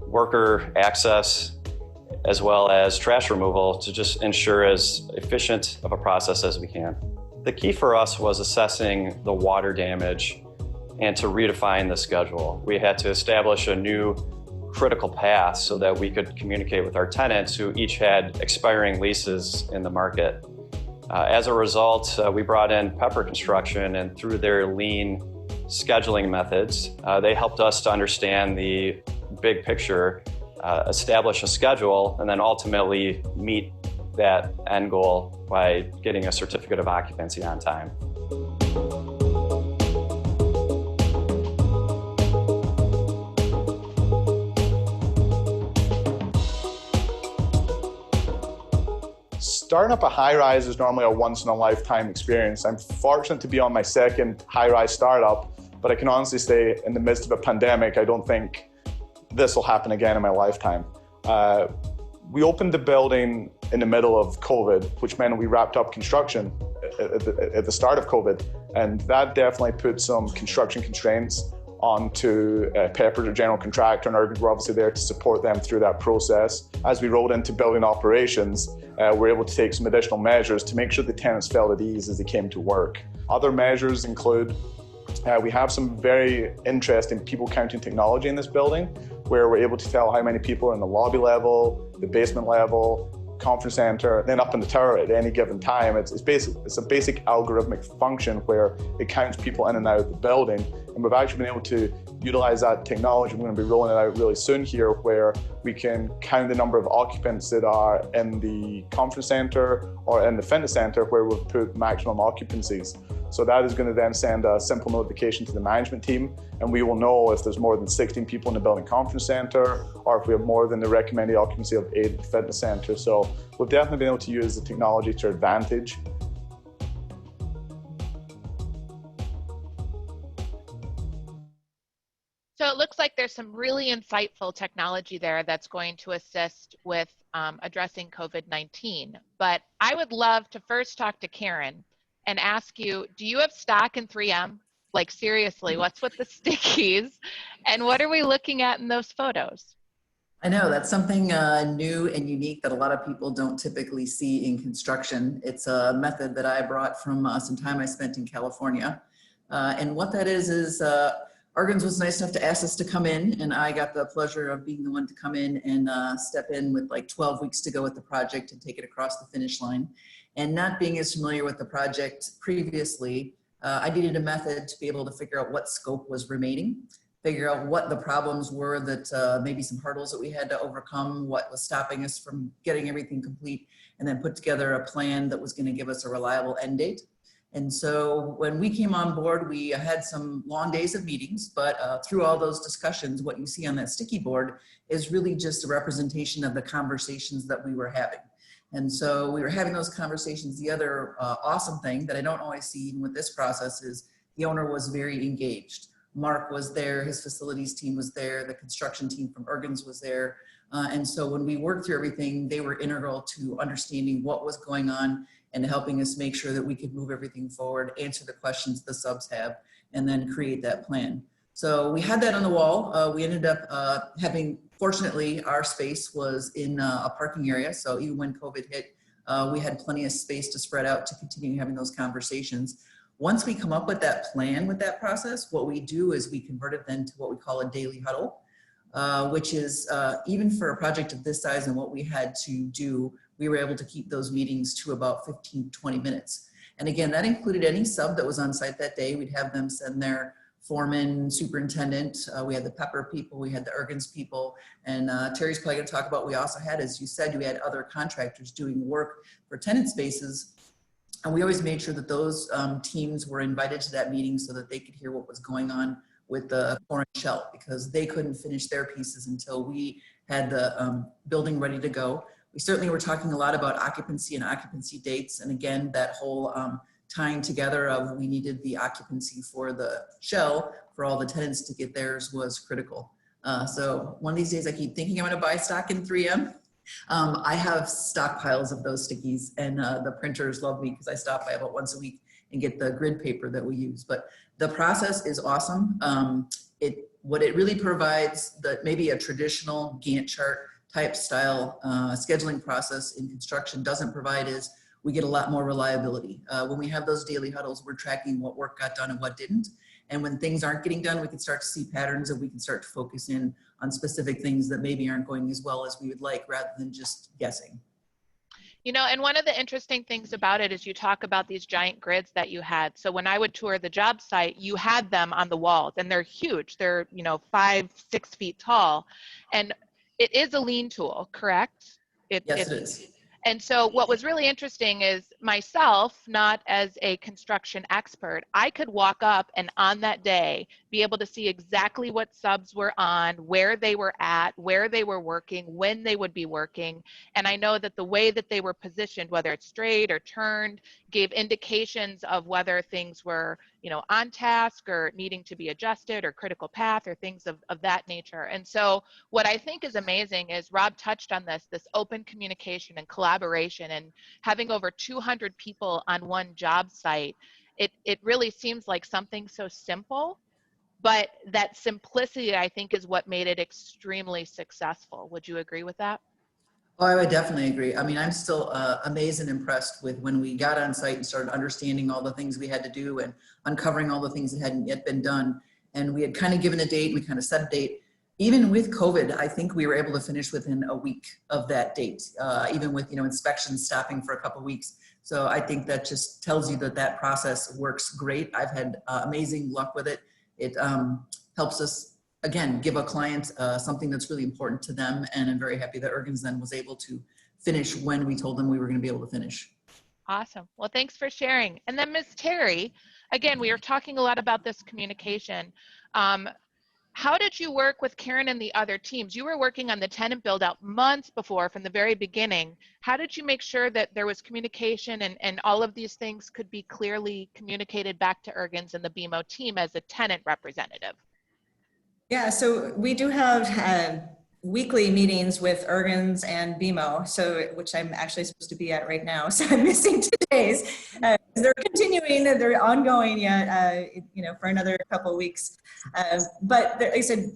worker access, as well as trash removal to just ensure as efficient of a process as we can. The key for us was assessing the water damage and to redefine the schedule. We had to establish a new critical path so that we could communicate with our tenants who each had expiring leases in the market. As a result, we brought in Pepper Construction, and through their lean scheduling methods, they helped us to understand the big picture, establish a schedule, and then ultimately meet that end goal by getting a certificate of occupancy on time. Starting up a high-rise is normally a once-in-a-lifetime experience. I'm fortunate to be on my second high-rise startup, but I can honestly say in the midst of a pandemic, I don't think this will happen again in my lifetime. We opened the building in the middle of COVID, which meant we wrapped up construction at the start of COVID, and that definitely put some construction constraints onto Pepper, the general contractor, and Ergens were obviously there to support them through that process. As we rolled into building operations, we're able to take some additional measures to make sure the tenants felt at ease as they came to work. Other measures include we have some very interesting people counting technology in this building, where we're able to tell how many people are in the lobby level, the basement level, conference center, then up in the tower at any given time. It's a basic algorithmic function where it counts people in and out of the building. And we've actually been able to utilize that technology. We're going to be rolling it out really soon here, where we can count the number of occupants that are in the conference center or in the fitness center where we've put maximum occupancies. So that is going to then send a simple notification to the management team, and we will know if there's more than 16 people in the building conference center, or if we have more than the recommended occupancy of 8 at the fitness center. So we've definitely been able to use the technology to our advantage. So it looks like there's some really insightful technology there that's going to assist with addressing COVID-19. But I would love to first talk to Karen and ask you, do you have stock in 3M? Like seriously, what's with the stickies? And what are we looking at in those photos? I know that's something new and unique that a lot of people don't typically see in construction. It's a method that I brought from some time I spent in California. And what that is Argans was nice enough to ask us to come in, and I got the pleasure of being the one to come in and step in with like 12 weeks to go with the project and take it across the finish line. And not being as familiar with the project previously, I needed a method to be able to figure out what scope was remaining, figure out what the problems were that maybe some hurdles that we had to overcome, what was stopping us from getting everything complete, and then put together a plan that was going to give us a reliable end date. And so when we came on board, we had some long days of meetings, but through all those discussions, what you see on that sticky board is really just a representation of the conversations that we were having. And so we were having those conversations. The other awesome thing that I don't always see even with this process is the owner was very engaged. Mark was there, his facilities team was there, the construction team from Ergens was there. And so when we worked through everything, they were integral to understanding what was going on and helping us make sure that we could move everything forward, answer the questions the subs have, and then create that plan. So we had that on the wall. We ended up having, fortunately, our space was in a parking area. So even when COVID hit, we had plenty of space to spread out to continue having those conversations. Once we come up with that plan with that process, what we do is we convert it then to what we call a daily huddle, which is even for a project of this size and what we had to do, we were able to keep those meetings to about 15, 20 minutes. And again, that included any sub that was on site that day. We'd have them send their foreman, superintendent. We had the Pepper people, we had the Ergens people, and Terry's probably gonna talk about, we also had, as you said, we had other contractors doing work for tenant spaces. And we always made sure that those teams were invited to that meeting so that they could hear what was going on with the core and shell, because they couldn't finish their pieces until we had the building ready to go. We certainly were talking a lot about occupancy and occupancy dates. And again, that whole tying together of we needed the occupancy for the shell for all the tenants to get theirs was critical. So one of these days I keep thinking I'm gonna buy stock in 3M. I have stockpiles of those stickies, and the printers love me because I stop by about once a week and get the grid paper that we use. But the process is awesome. What it really provides, that maybe a traditional Gantt chart type style scheduling process in construction doesn't provide, is we get a lot more reliability. When we have those daily huddles, we're tracking what work got done and what didn't. And when things aren't getting done, we can start to see patterns, and we can start to focus in on specific things that maybe aren't going as well as we would like, rather than just guessing. You know, and one of the interesting things about it is you talk about these giant grids that you had. So when I would tour the job site, you had them on the walls, and they're huge. They're, 5, 6 feet tall. And it is a lean tool, correct? Yes, it is. And so what was really interesting is myself, not as a construction expert, I could walk up and on that day be able to see exactly what subs were on, where they were at, where they were working, when they would be working. And I know that the way that they were positioned, whether it's straight or turned, gave indications of whether things were, on task or needing to be adjusted, or critical path, or things of that nature. And so what I think is amazing is Rob touched on this open communication and collaboration, and having over 200 people on one job site. It really seems like something so simple, but that simplicity, I think, is what made it extremely successful. Would you agree with that? Oh, I would definitely agree. I mean, I'm still amazed and impressed with when we got on site and started understanding all the things we had to do and uncovering all the things that hadn't yet been done. And we had kind of given a date, we kind of set a date. Even with COVID, I think we were able to finish within a week of that date, even with, inspections stopping for a couple of weeks. So I think that just tells you that that process works great. I've had amazing luck with it. It helps us, again, give a client something that's really important to them. And I'm very happy that Ergens then was able to finish when we told them we were going to be able to finish. Awesome. Well, thanks for sharing. And then Ms. Terry, again, we were talking a lot about this communication. How did you work with Karen and the other teams? You were working on the tenant build out months before, from the very beginning. How did you make sure that there was communication and all of these things could be clearly communicated back to Ergens and the BMO team as a tenant representative? Yeah, so we do have weekly meetings with Ergens and BMO, which I'm actually supposed to be at right now. So I'm missing today's. They're continuing, they're ongoing yet, for another couple of weeks. But like I said,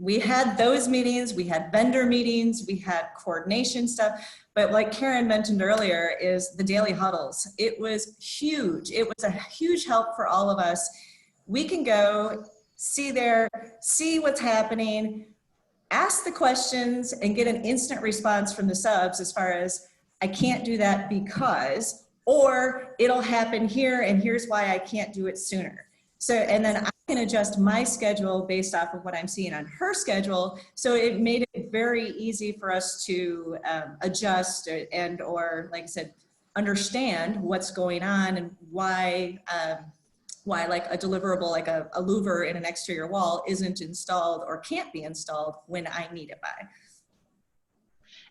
we had those meetings, we had vendor meetings, we had coordination stuff, but like Karen mentioned earlier is the daily huddles. It was huge. It was a huge help for all of us. We can go see what's happening, ask the questions and get an instant response from the subs as far as, I can't do that because, or it'll happen here and here's why I can't do it sooner. So, and then I can adjust my schedule based off of what I'm seeing on her schedule. So it made it very easy for us to adjust and, or like I said, understand what's going on and why like a deliverable, like a louver in an exterior wall isn't installed or can't be installed when I need it by.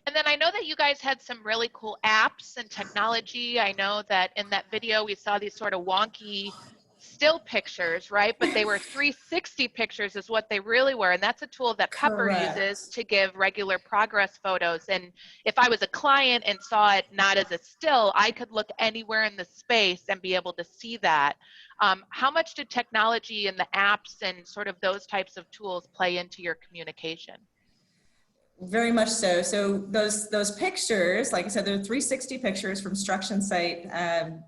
And then I know that you guys had some really cool apps and technology. I know that in that video we saw these sort of wonky still pictures, right? But they were 360 pictures is what they really were. And that's a tool that Pepper uses to give regular progress photos. And if I was a client and saw it not as a still, I could look anywhere in the space and be able to see that. How much did technology and the apps and sort of those types of tools play into your communication? Very much so. So those pictures, like I said, they're 360 pictures from Struction Site.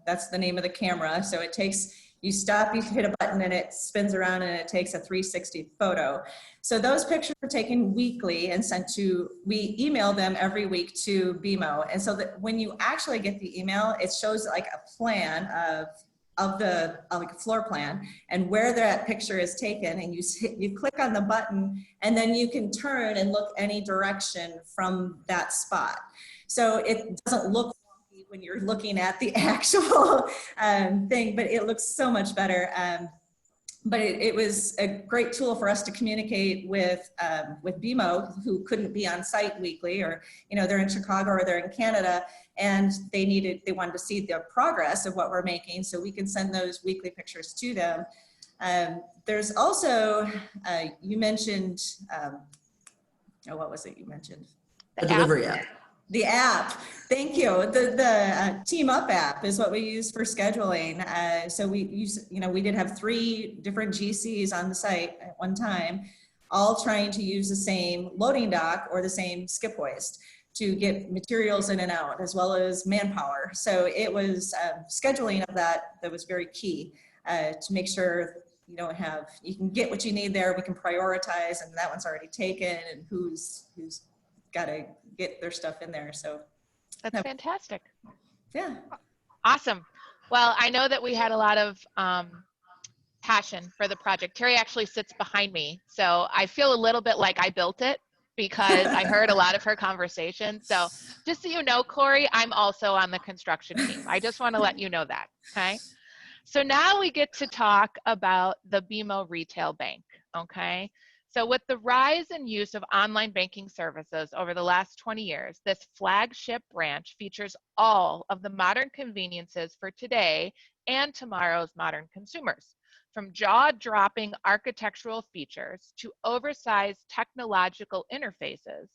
That's the name of the camera. So it takes, you stop, you hit a button and it spins around and it takes a 360 photo. So those pictures are taken weekly and sent to, we email them every week to BMO. And so that when you actually get the email, it shows like a plan of the like a floor plan and where that picture is taken, and you click on the button and then you can turn and look any direction from that spot. So it doesn't look wonky when you're looking at the actual thing, but it looks so much better. But it was a great tool for us to communicate with BMO, who couldn't be on site weekly, or they're in Chicago or they're in Canada, and they wanted to see the progress of what we're making, so we can send those weekly pictures to them. There's also you mentioned what was it you mentioned? The delivery app. The app, thank you. The Team Up app is what we use for scheduling. So we use, we did have 3 different GCs on the site at one time, all trying to use the same loading dock or the same skip hoist to get materials in and out, as well as manpower. So it was scheduling of that was very key to make sure you can get what you need there. We can prioritize, and that one's already taken, and who's got to get their stuff in there. So that's fantastic. Yeah. Awesome. Well, I know that we had a lot of passion for the project. Terry actually sits behind me, so I feel a little bit like I built it because I heard a lot of her conversation. So just so you know, Corey, I'm also on the construction team. I just want to let you know that, okay? So now we get to talk about the BMO Retail Bank, okay? So with the rise and use of online banking services over the last 20 years, this flagship branch features all of the modern conveniences for today and tomorrow's modern consumers. From jaw-dropping architectural features to oversized technological interfaces,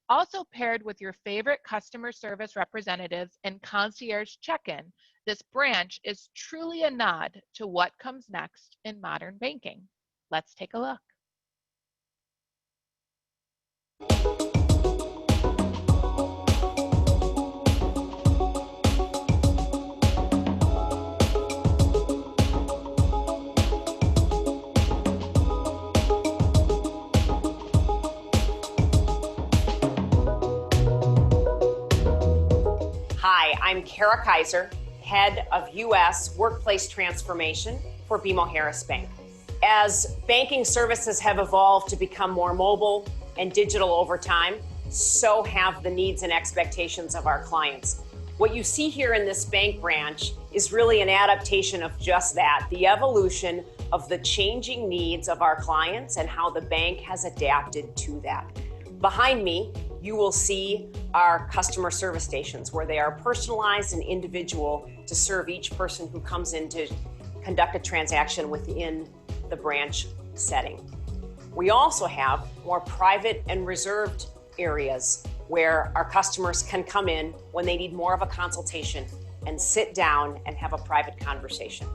also paired with your favorite customer service representatives and concierge check-in, this branch is truly a nod to what comes next in modern banking. Let's take a look. Hi, I'm Kara Kaiser, Head of U.S. Workplace Transformation for BMO Harris Bank. As banking services have evolved to become more mobile and digital over time, so have the needs and expectations of our clients. What you see here in this bank branch is really an adaptation of just that, the evolution of the changing needs of our clients and how the bank has adapted to that. Behind me, you will see our customer service stations, where they are personalized and individual to serve each person who comes in to conduct a transaction within the branch setting. We also have more private and reserved areas where our customers can come in when they need more of a consultation and sit down and have a private conversation.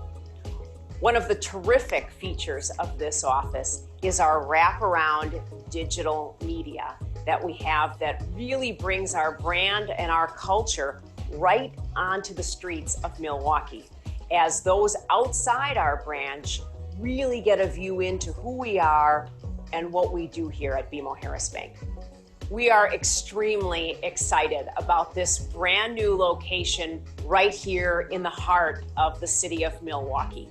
One of the terrific features of this office is our wraparound digital media that we have that really brings our brand and our culture right onto the streets of Milwaukee, as those outside our branch really get a view into who we are and what we do here at BMO Harris Bank. We are extremely excited about this brand new location right here in the heart of the city of Milwaukee.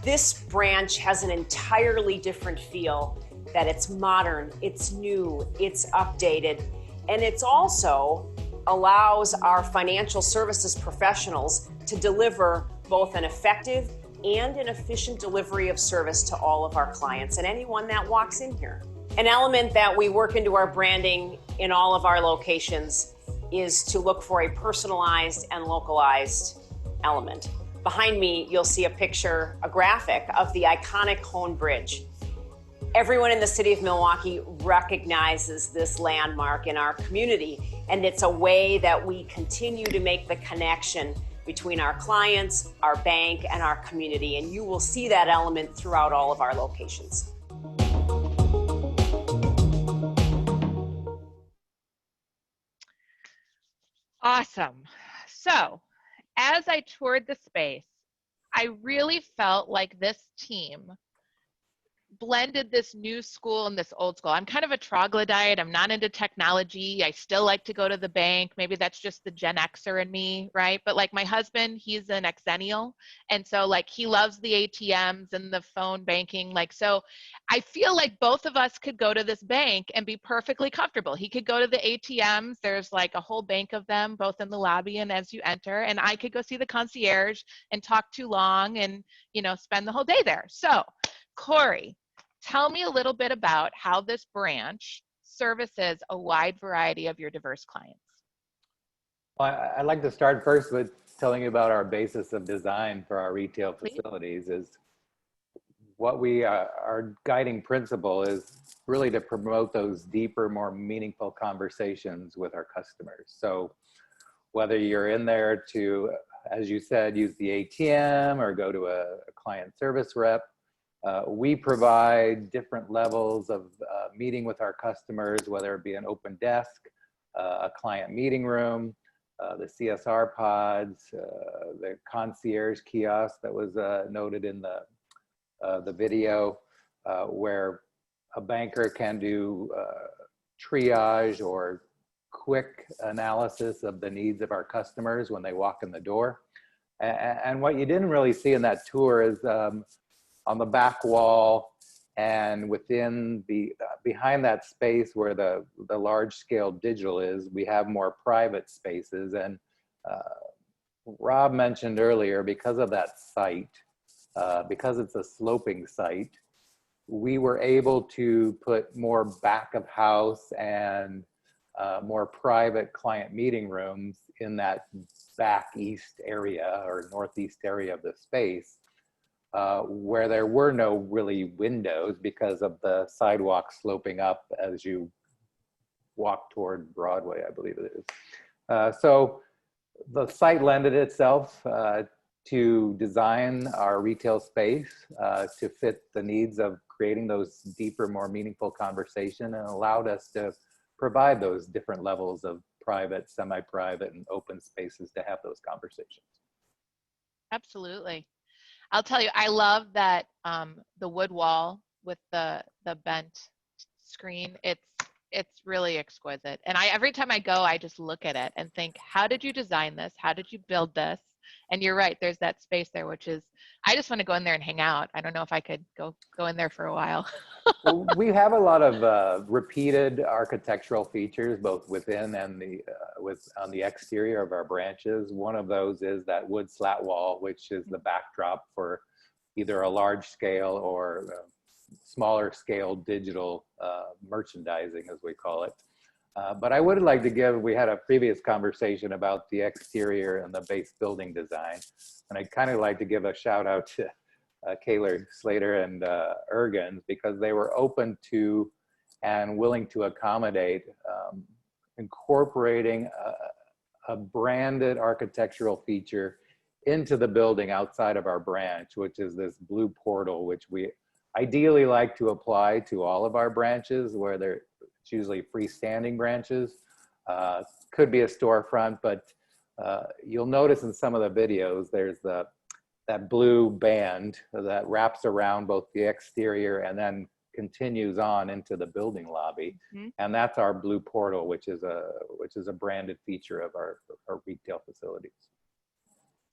This branch has an entirely different feel, that it's modern, it's new, it's updated, and it's also allows our financial services professionals to deliver both an effective and an efficient delivery of service to all of our clients and anyone that walks in here. An element that we work into our branding in all of our locations is to look for a personalized and localized element. Behind me, you'll see a picture, a graphic of the iconic Hone Bridge. Everyone in the city of Milwaukee recognizes this landmark in our community, and it's a way that we continue to make the connection between our clients, our bank, and our community, and you will see that element throughout all of our locations. Awesome. So, as I toured the space, I really felt like this team blended this new school and this old school. I'm kind of a troglodyte. I'm not into technology. I still like to go to the bank. Maybe that's just the Gen Xer in me, right? But like my husband, he's an Xennial. And so like he loves the ATMs and the phone banking. Like, so I feel like both of us could go to this bank and be perfectly comfortable. He could go to the ATMs. There's like a whole bank of them, both in the lobby and as you enter. And I could go see the concierge and talk too long and, you know, spend the whole day there. So Corey, tell me a little bit about how this branch services a wide variety of your diverse clients. Well, I'd like to start first with telling you about our basis of design for our retail facilities. Is what we our guiding principle is really to promote those deeper, more meaningful conversations with our customers. So whether you're in there to, as you said, use the ATM or go to a client service rep, we provide different levels of meeting with our customers, whether it be an open desk, a client meeting room, the CSR pods, the concierge kiosk that was noted in the video, where a banker can do triage or quick analysis of the needs of our customers when they walk in the door. And what you didn't really see in that tour is on the back wall and within the behind that space where the large scale digital is, we have more private spaces. And Rob mentioned earlier, because of that site, because it's a sloping site, we were able to put more back of house and more private client meeting rooms in that back east area or northeast area of the space, where there were no really windows because of the sidewalk sloping up as you walk toward Broadway, I believe it is. So the site lended itself to design our retail space to fit the needs of creating those deeper, more meaningful conversation, and allowed us to provide those different levels of private, semi-private, and open spaces to have those conversations. Absolutely. I'll tell you, I love that the wood wall with the bent screen. It's really exquisite. And every time I go, I just look at it and think, how did you design this? How did you build this? And you're right, there's that space there, which is, I just want to go in there and hang out. I don't know if I could go in there for a while. Well, we have a lot of repeated architectural features, both within and on the exterior of our branches. One of those is that wood slat wall, which is the backdrop for either a large scale or smaller scale digital merchandising, as we call it. But I would like to we had a previous conversation about the exterior and the base building design. And I'd kind of like to give a shout out to Kaylor Slater and Ergens, because they were open to and willing to accommodate incorporating a branded architectural feature into the building outside of our branch, which is this blue portal, which we ideally like to apply to all of our branches where it's usually freestanding branches. Could be a storefront, but you'll notice in some of the videos, there's that blue band that wraps around both the exterior and then continues on into the building lobby. Mm-hmm. And that's our blue portal, which is a branded feature of our retail facilities.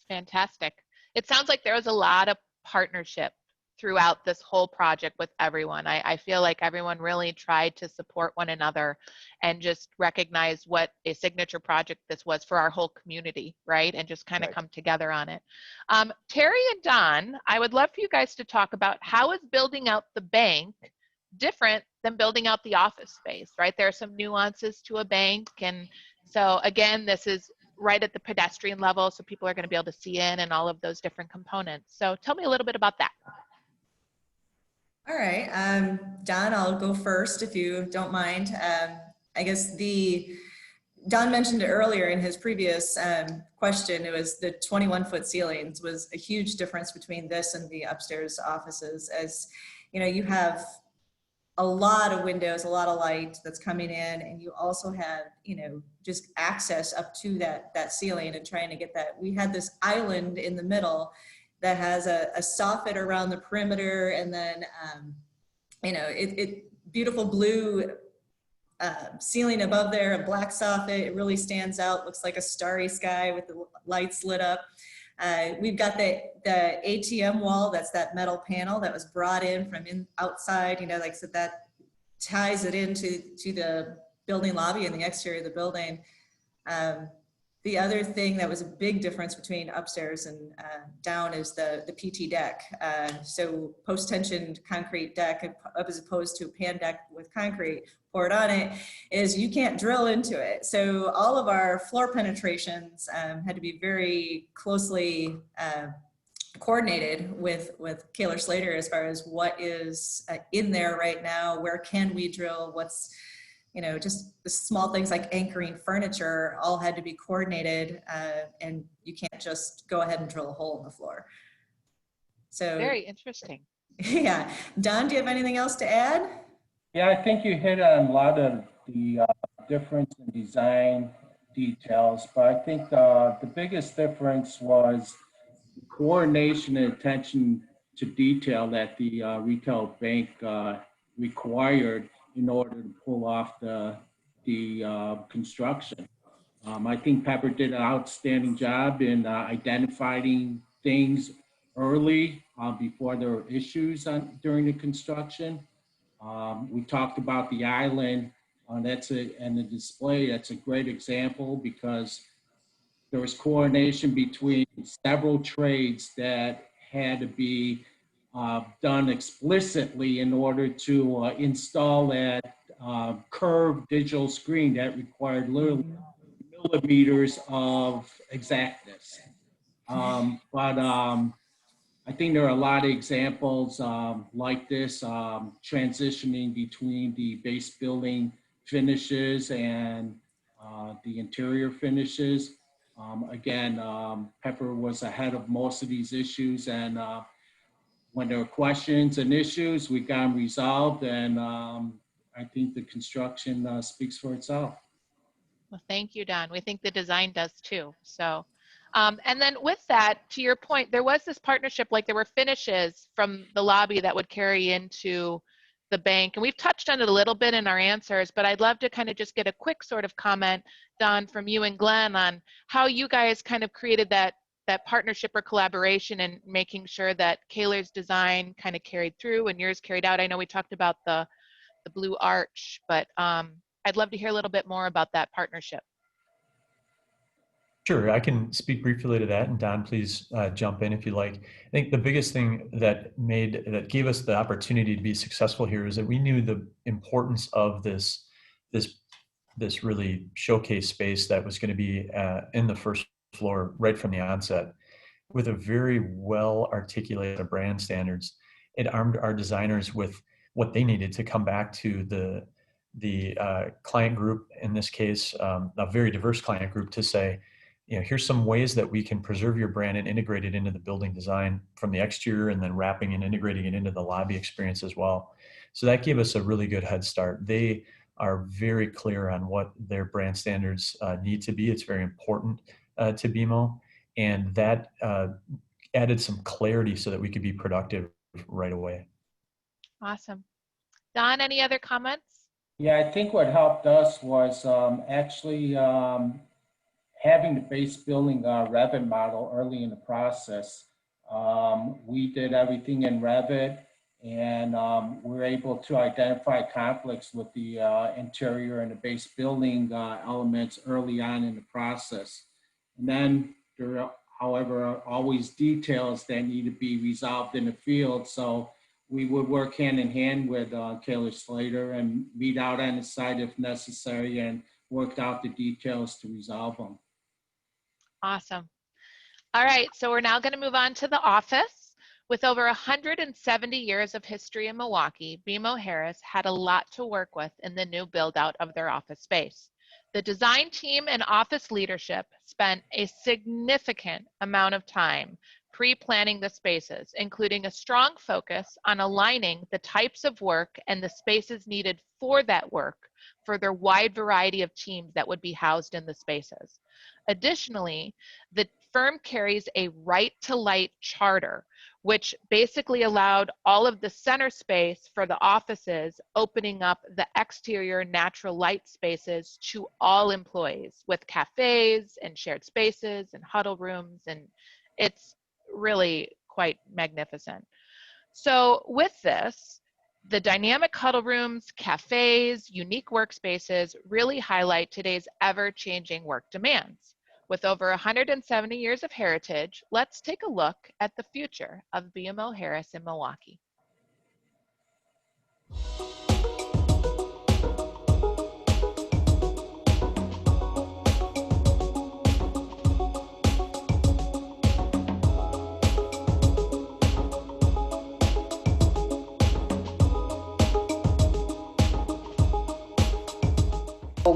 Fantastic. It sounds like there was a lot of partnership throughout this whole project with everyone. I feel like everyone really tried to support one another and just recognize what a signature project this was for our whole community, right? And just kind of come together on it. Terry and Don, I would love for you guys to talk about how is building out the bank different than building out the office space, right? There are some nuances to a bank. And so again, this is right at the pedestrian level, so people are going to be able to see in and all of those different components. So tell me a little bit about that. All right, Don, I'll go first if you don't mind. I guess Don mentioned it earlier in his previous question. It was the 21-foot ceilings was a huge difference between this and the upstairs offices. As you know, you have a lot of windows, a lot of light that's coming in, and you also have, you know, just access up to that ceiling and trying to get that. We had this island in the middle that has a soffit around the perimeter, and then, you know, beautiful blue ceiling above there, a black soffit. It really stands out, looks like a starry sky with the lights lit up. We've got the ATM wall, that's that metal panel that was brought in from outside, you know, like I said, that ties it into the building lobby and the exterior of the building. The other thing that was a big difference between upstairs and down is the PT deck. So post-tensioned concrete deck as opposed to a pan deck with concrete poured on it is you can't drill into it. So all of our floor penetrations had to be very closely coordinated with Kaylor Slater as far as what is in there right now, where can we drill, what's, you know, just the small things like anchoring furniture all had to be coordinated, and you can't just go ahead and drill a hole in the floor. So very interesting. Yeah. Don, do you have anything else to add? Yeah, I think you hit on a lot of the difference in design details, but I think the biggest difference was the coordination and attention to detail that the retail bank required in order to pull off the construction. I think Pepper did an outstanding job in identifying things early before there were issues during the construction. We talked about the island and the display. That's a great example because there was coordination between several trades that had to be done explicitly in order to install that curved digital screen that required literally millimeters of exactness. I think there are a lot of examples like this, transitioning between the base building finishes and the interior finishes. Again, Pepper was ahead of most of these issues, and when there were questions and issues, we got them resolved, and I think the construction speaks for itself. Well, thank you, Don. We think the design does too. So, and then with that, to your point, there was this partnership, like there were finishes from the lobby that would carry into the bank. And we've touched on it a little bit in our answers, but I'd love to kind of just get a quick sort of comment, Don, from you and Glenn on how you guys kind of created that partnership or collaboration and making sure that Kaylor's design kind of carried through and yours carried out. I know we talked about the blue arch, but I'd love to hear a little bit more about that partnership. Sure, I can speak briefly to that, and Don, please jump in if you like. I think the biggest thing that gave us the opportunity to be successful here is that we knew the importance of this really showcase space that was going to be in the first floor right from the onset, with a very well articulated brand standards. It armed our designers with what they needed to come back to the client group, in this case, a very diverse client group, to say, here's some ways that we can preserve your brand and integrate it into the building design from the exterior, and then wrapping and integrating it into the lobby experience as well. So that gave us a really good head start. They are very clear on what their brand standards need to be. It's very important to BMO, and that added some clarity so that we could be productive right away. Awesome. Don, any other comments? Yeah, I think what helped us was actually having the base building Revit model early in the process. We did everything in Revit, and we were able to identify conflicts with the interior and the base building elements early on in the process. And then there are, however, always details that need to be resolved in the field. So we would work hand in hand with Kaylor Slater and meet out on the site if necessary and worked out the details to resolve them. Awesome. All right, so we're now going to move on to the office. With over 170 years of history in Milwaukee, BMO Harris had a lot to work with in the new build out of their office space. The design team and office leadership spent a significant amount of time pre-planning the spaces, including a strong focus on aligning the types of work and the spaces needed for that work for their wide variety of teams that would be housed in the spaces. Additionally, the firm carries a right to light charter, which basically allowed all of the center space for the offices opening up the exterior natural light spaces to all employees with cafes and shared spaces and huddle rooms, and it's really quite magnificent. So with this, the dynamic huddle rooms, cafes, unique workspaces really highlight today's ever-changing work demands. With over 170 years of heritage, let's take a look at the future of BMO Harris in Milwaukee.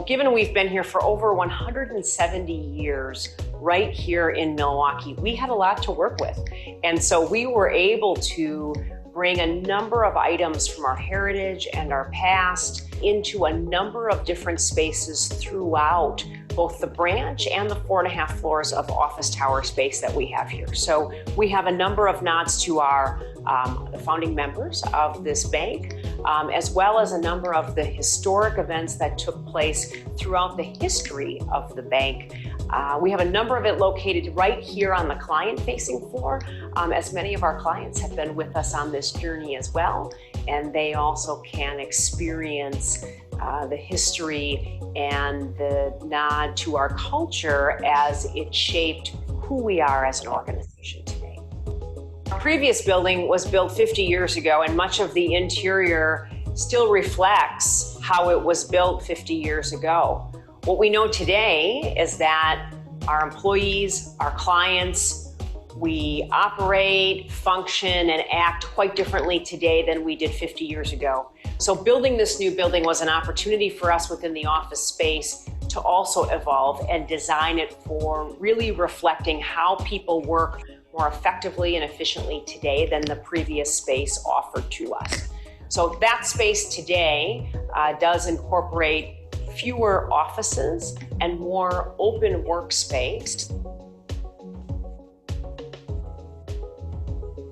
Given we've been here for over 170 years right here in Milwaukee, we had a lot to work with. And so we were able to bring a number of items from our heritage and our past into a number of different spaces throughout both the branch and the 4.5 floors of office tower space that we have here. So we have a number of nods to our founding members of this bank, as well as a number of the historic events that took place throughout the history of the bank. We have a number of it located right here on the client-facing floor, as many of our clients have been with us on this journey as well, and they also can experience the history and the nod to our culture as it shaped who we are as an organization today. Our previous building was built 50 years ago, and much of the interior still reflects how it was built 50 years ago. What we know today is that our employees, our clients, we operate, function, and act quite differently today than we did 50 years ago. So building this new building was an opportunity for us within the office space to also evolve and design it for really reflecting how people work more effectively and efficiently today than the previous space offered to us. So that space today does incorporate fewer offices and more open workspace.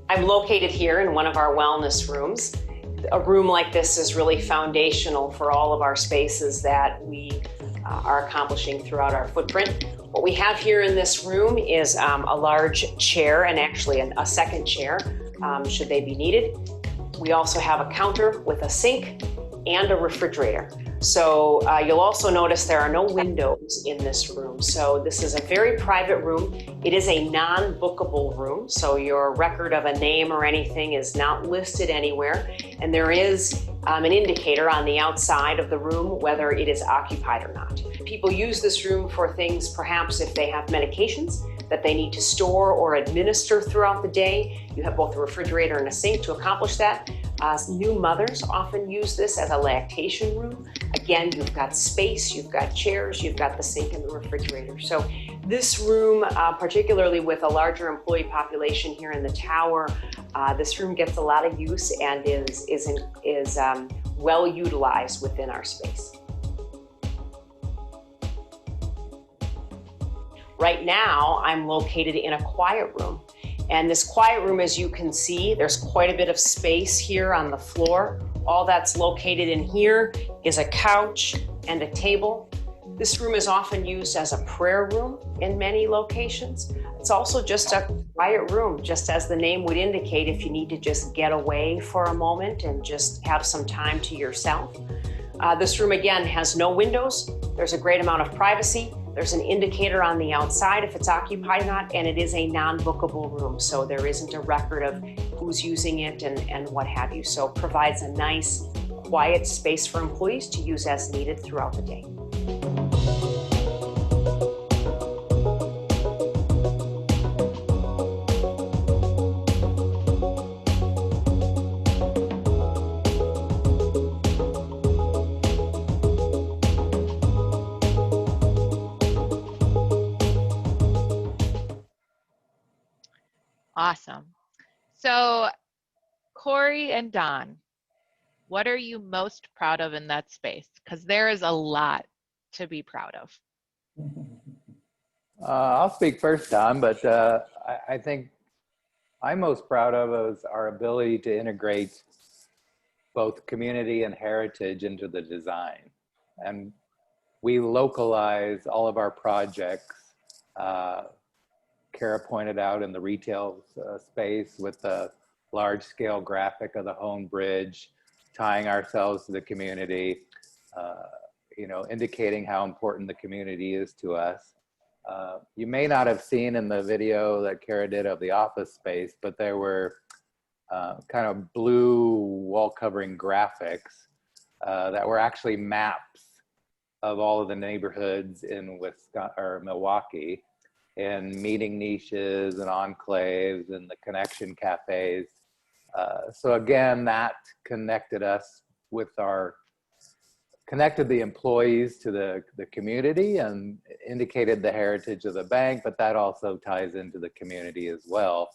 I'm located here in one of our wellness rooms. A room like this is really foundational for all of our spaces that we are accomplishing throughout our footprint. What we have here in this room is a large chair, and actually a second chair, should they be needed. We also have a counter with a sink and a refrigerator. So you'll also notice there are no windows in this room. So this is a very private room. It is a non-bookable room, so your record of a name or anything is not listed anywhere. And there is an indicator on the outside of the room whether it is occupied or not. People use this room for things, perhaps if they have medications that they need to store or administer throughout the day. You have both a refrigerator and a sink to accomplish that. New mothers often use this as a lactation room. Again, you've got space, you've got chairs, you've got the sink and the refrigerator. So This room, particularly with a larger employee population here in the tower, this room gets a lot of use and is well utilized within our space. Right now, I'm located in a quiet room. And this quiet room, as you can see, there's quite a bit of space here on the floor. All that's located in here is a couch and a table. This room is often used as a prayer room in many locations. It's also just a quiet room, just as the name would indicate, if you need to just get away for a moment and just have some time to yourself. This room, again, has no windows. There's a great amount of privacy. There's an indicator on the outside if it's occupied or not, and it is a non-bookable room, so there isn't a record of who's using it and what have you. So it provides a nice, quiet space for employees to use as needed throughout the day. Awesome. So Corey and Don, what are you most proud of in that space? Because there is a lot to be proud of. I'll speak first, Don, but I think I'm most proud of is our ability to integrate both community and heritage into the design. And we localize all of our projects. Kara pointed out in the retail space with the large scale graphic of the Hone Bridge, tying ourselves to the community, you know, indicating how important the community is to us. You may not have seen in the video that Kara did of the office space, but there were kind of blue wall covering graphics that were actually maps of all of the neighborhoods in Milwaukee, and meeting niches and enclaves and the connection cafes. So again, that connected us with connected the employees to the community and indicated the heritage of the bank, but that also ties into the community as well,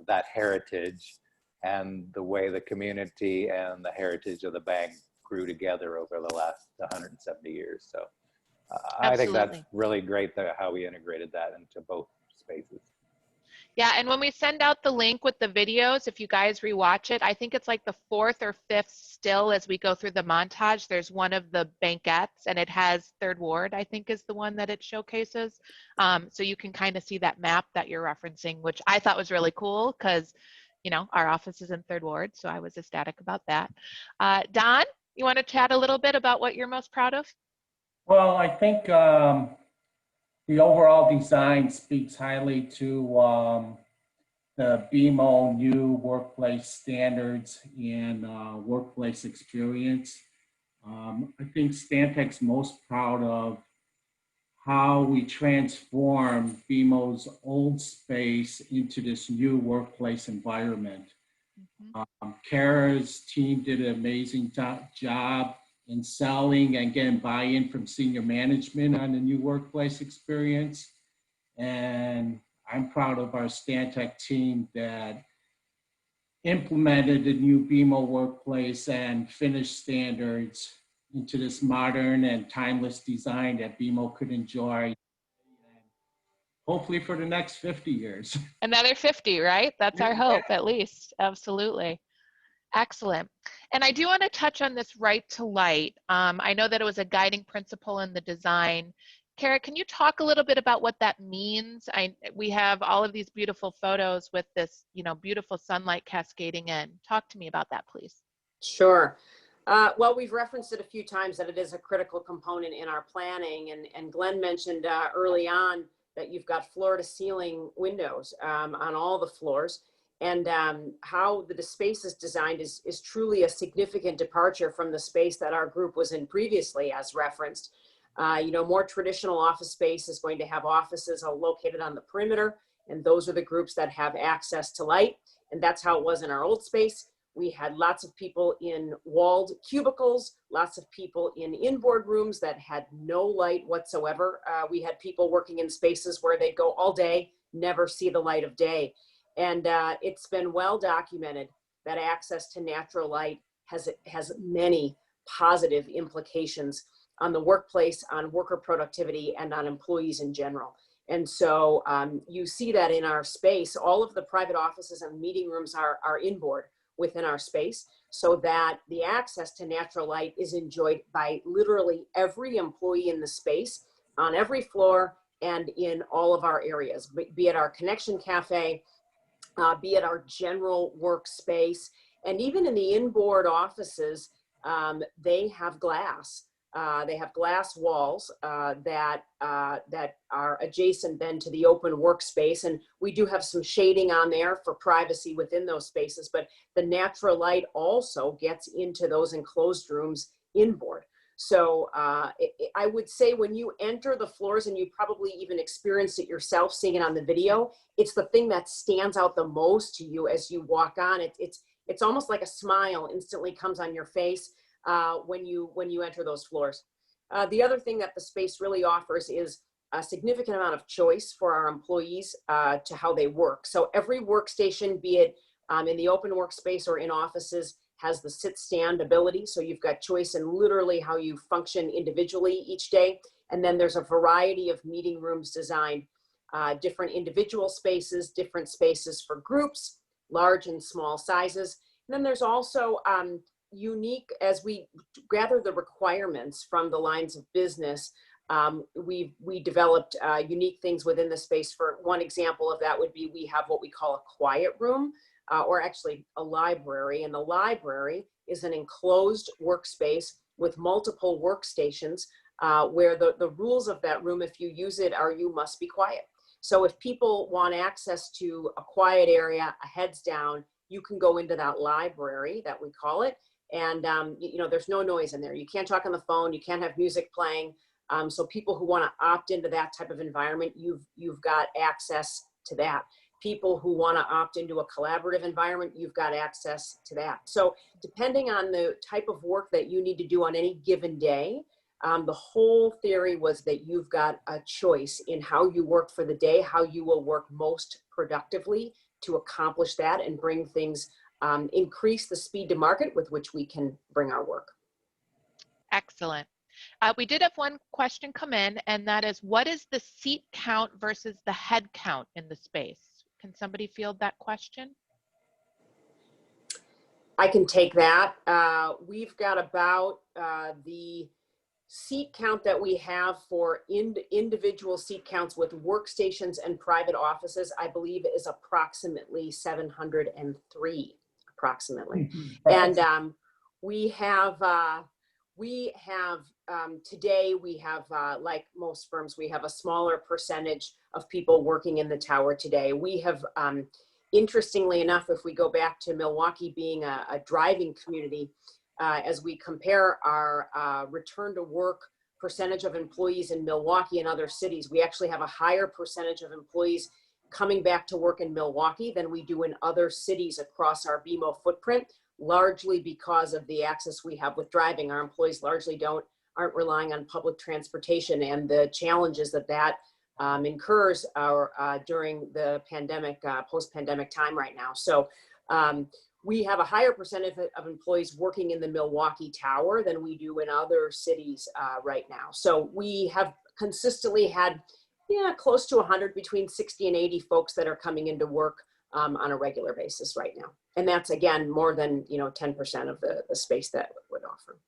that heritage and the way the community and the heritage of the bank grew together over the last 170 years. So I think that's really great how we integrated that into both spaces. Yeah, and when we send out the link with the videos, if you guys rewatch it, I think it's like the 4th or 5th still as we go through the montage, there's one of the banquettes and it has 3rd Ward, I think is the one that it showcases. So you can kind of see that map that you're referencing, which I thought was really cool because, you know, our office is in 3rd Ward, so I was ecstatic about that. Don, you want to chat a little bit about what you're most proud of? Well, I think the overall design speaks highly to the BMO new workplace standards and workplace experience. I think Stantec's most proud of how we transform BMO's old space into this new workplace environment. Kara's team did an amazing job in selling and getting buy-in from senior management on the new workplace experience. And I'm proud of our Stantec team that implemented the new BMO workplace and finished standards into this modern and timeless design that BMO could enjoy, hopefully for the next 50 years. Another 50, right? That's our hope, at least. Absolutely. Excellent. And I do want to touch on this right to light. I know that it was a guiding principle in the design. Kara, can you talk a little bit about what that means? We have all of these beautiful photos with this, you know, beautiful sunlight cascading in. Talk to me about that, please. Sure. Well, we've referenced it a few times that it is a critical component in our planning. And Glenn mentioned early on that you've got floor to ceiling windows on all the floors. And how the space is designed is truly a significant departure from the space that our group was in previously, as referenced. You know, more traditional office space is going to have offices located on the perimeter, and those are the groups that have access to light. And that's how it was in our old space. We had lots of people in walled cubicles, lots of people in inboard rooms that had no light whatsoever. We had people working in spaces where they'd go all day, never see the light of day. And it's been well documented that access to natural light has many positive implications on the workplace, on worker productivity, and on employees in general. And so you see that in our space. All of the private offices and meeting rooms are inboard within our space, so that the access to natural light is enjoyed by literally every employee in the space, on every floor, and in all of our areas, be it our Connection Cafe, be it our general workspace, and even in the inboard offices, they have glass. They have glass walls that are adjacent then to the open workspace. And we do have some shading on there for privacy within those spaces, but the natural light also gets into those enclosed rooms inboard. So I would say when you enter the floors, and you probably even experienced it yourself seeing it on the video, it's the thing that stands out the most to you as you walk on. It's almost like a smile instantly comes on your face when you enter those floors. The other thing that the space really offers is a significant amount of choice for our employees to how they work. So every workstation, be it in the open workspace or in offices, has the sit-stand ability. So you've got choice in literally how you function individually each day. And then there's a variety of meeting rooms designed, different individual spaces, different spaces for groups, large and small sizes. And then there's also unique, as we gather the requirements from the lines of business, we developed unique things within the space. For one example of that would be, we have what we call a quiet room, or actually a library. And the library is an enclosed workspace with multiple workstations where the rules of that room, if you use it, are you must be quiet. So if people want access to a quiet area, a heads down, you can go into that library, that we call it, and there's no noise in there. You can't talk on the phone, you can't have music playing. So people who want to opt into that type of environment, you've got access to that. People who want to opt into a collaborative environment, you've got access to that. So depending on the type of work that you need to do on any given day, the whole theory was that you've got a choice in how you work for the day, how you will work most productively to accomplish that and bring things, increase the speed to market with which we can bring our work. Excellent. We did have one question come in, and that is, what is the seat count versus the head count in the space? Can somebody field that question? I can take that. We've got about the seat count that we have for individual seat counts with workstations and private offices, I believe is approximately 703, approximately. And we have today, we have, like most firms, we have a smaller percentage of people working in the tower today. We have, interestingly enough, if we go back to Milwaukee being a driving community, as we compare our return to work percentage of employees in Milwaukee and other cities, we actually have a higher percentage of employees coming back to work in Milwaukee than we do in other cities across our BMO footprint, largely because of the access we have with driving. Our employees largely aren't relying on public transportation, and the challenges that incurs during the pandemic, post-pandemic time right now. So we have a higher percentage of employees working in the Milwaukee Tower than we do in other cities right now. So we have consistently had, close to 100, between 60 and 80 folks that are coming into work on a regular basis right now. And that's, again, more than 10% of the space that would offer.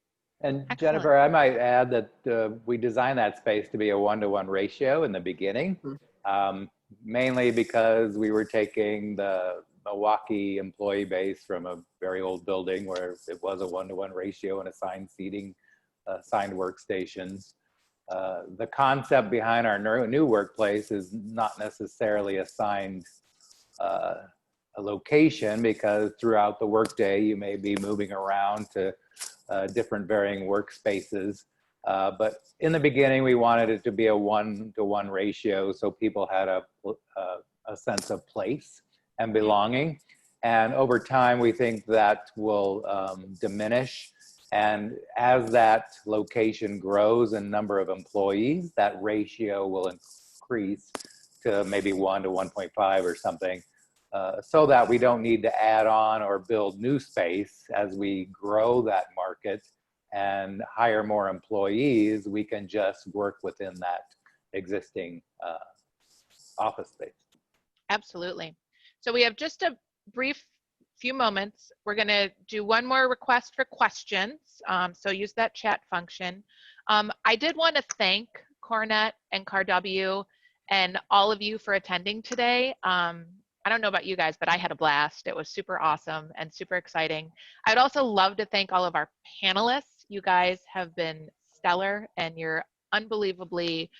And Excellent. Jennifer, I might add that we designed that space to be a 1-to-1 ratio in the beginning, mainly because we were taking the Milwaukee employee base from a very old building where it was a 1-to-1 ratio and assigned seating, assigned workstations. The concept behind our new workplace is not necessarily assigned a location, because throughout the workday you may be moving around to different varying workspaces. But in the beginning, we wanted it to be a 1-to-1 ratio, so people had a sense of place and belonging. And over time, we think that will diminish. And as that location grows in number of employees, that ratio will increase to maybe 1 to 1.5 or something, so that we don't need to add on or build new space. As we grow that market and hire more employees, we can just work within that existing office space. Absolutely. So we have just a brief few moments. We're going to do one more request for questions. So use that chat function. I did want to thank Cornet and CarW and all of you for attending today. I don't know about you guys, but I had a blast. It was super awesome and super exciting. I'd also love to thank all of our panelists. You guys have been stellar, and you're unbelievably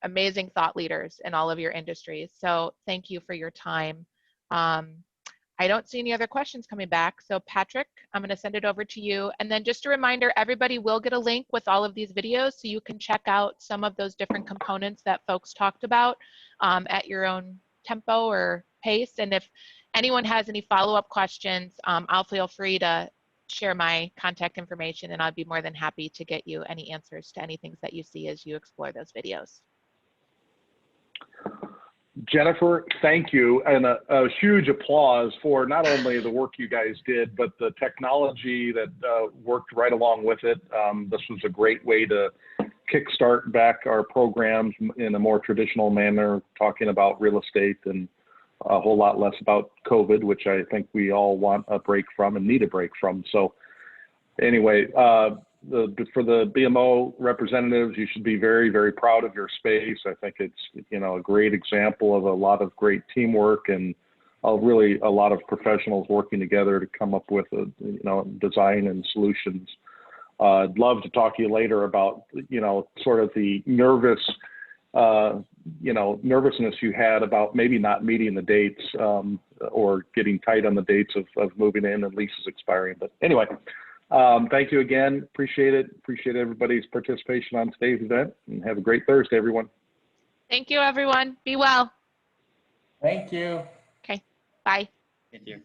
amazing thought leaders in all of your industries. So thank you for your time. I don't see any other questions coming back. So Patrick, I'm going to send it over to you. And then just a reminder, everybody will get a link with all of these videos so you can check out some of those different components that folks talked about at your own tempo or pace. And if anyone has any follow-up questions, I'll feel free to share my contact information, and I'd be more than happy to get you any answers to any things that you see as you explore those videos. Jennifer, thank you, and a huge applause for not only the work you guys did, but the technology that worked right along with it. This was a great way to kickstart back our programs in a more traditional manner, talking about real estate and a whole lot less about COVID, which I think we all want a break from and need a break from. So anyway, for the BMO representatives, you should be very, very proud of your space. I think it's, you know, a great example of a lot of great teamwork and really a lot of professionals working together to come up with a, you know, design and solutions. I'd love to talk to you later about, you know, sort of the nervousness you had about maybe not meeting the dates or getting tight on the dates of moving in and leases expiring. But anyway, thank you again. Appreciate it. Appreciate everybody's participation on today's event, and have a great Thursday, everyone. Thank you, everyone. Be well. Thank you. Okay, bye. Thank you.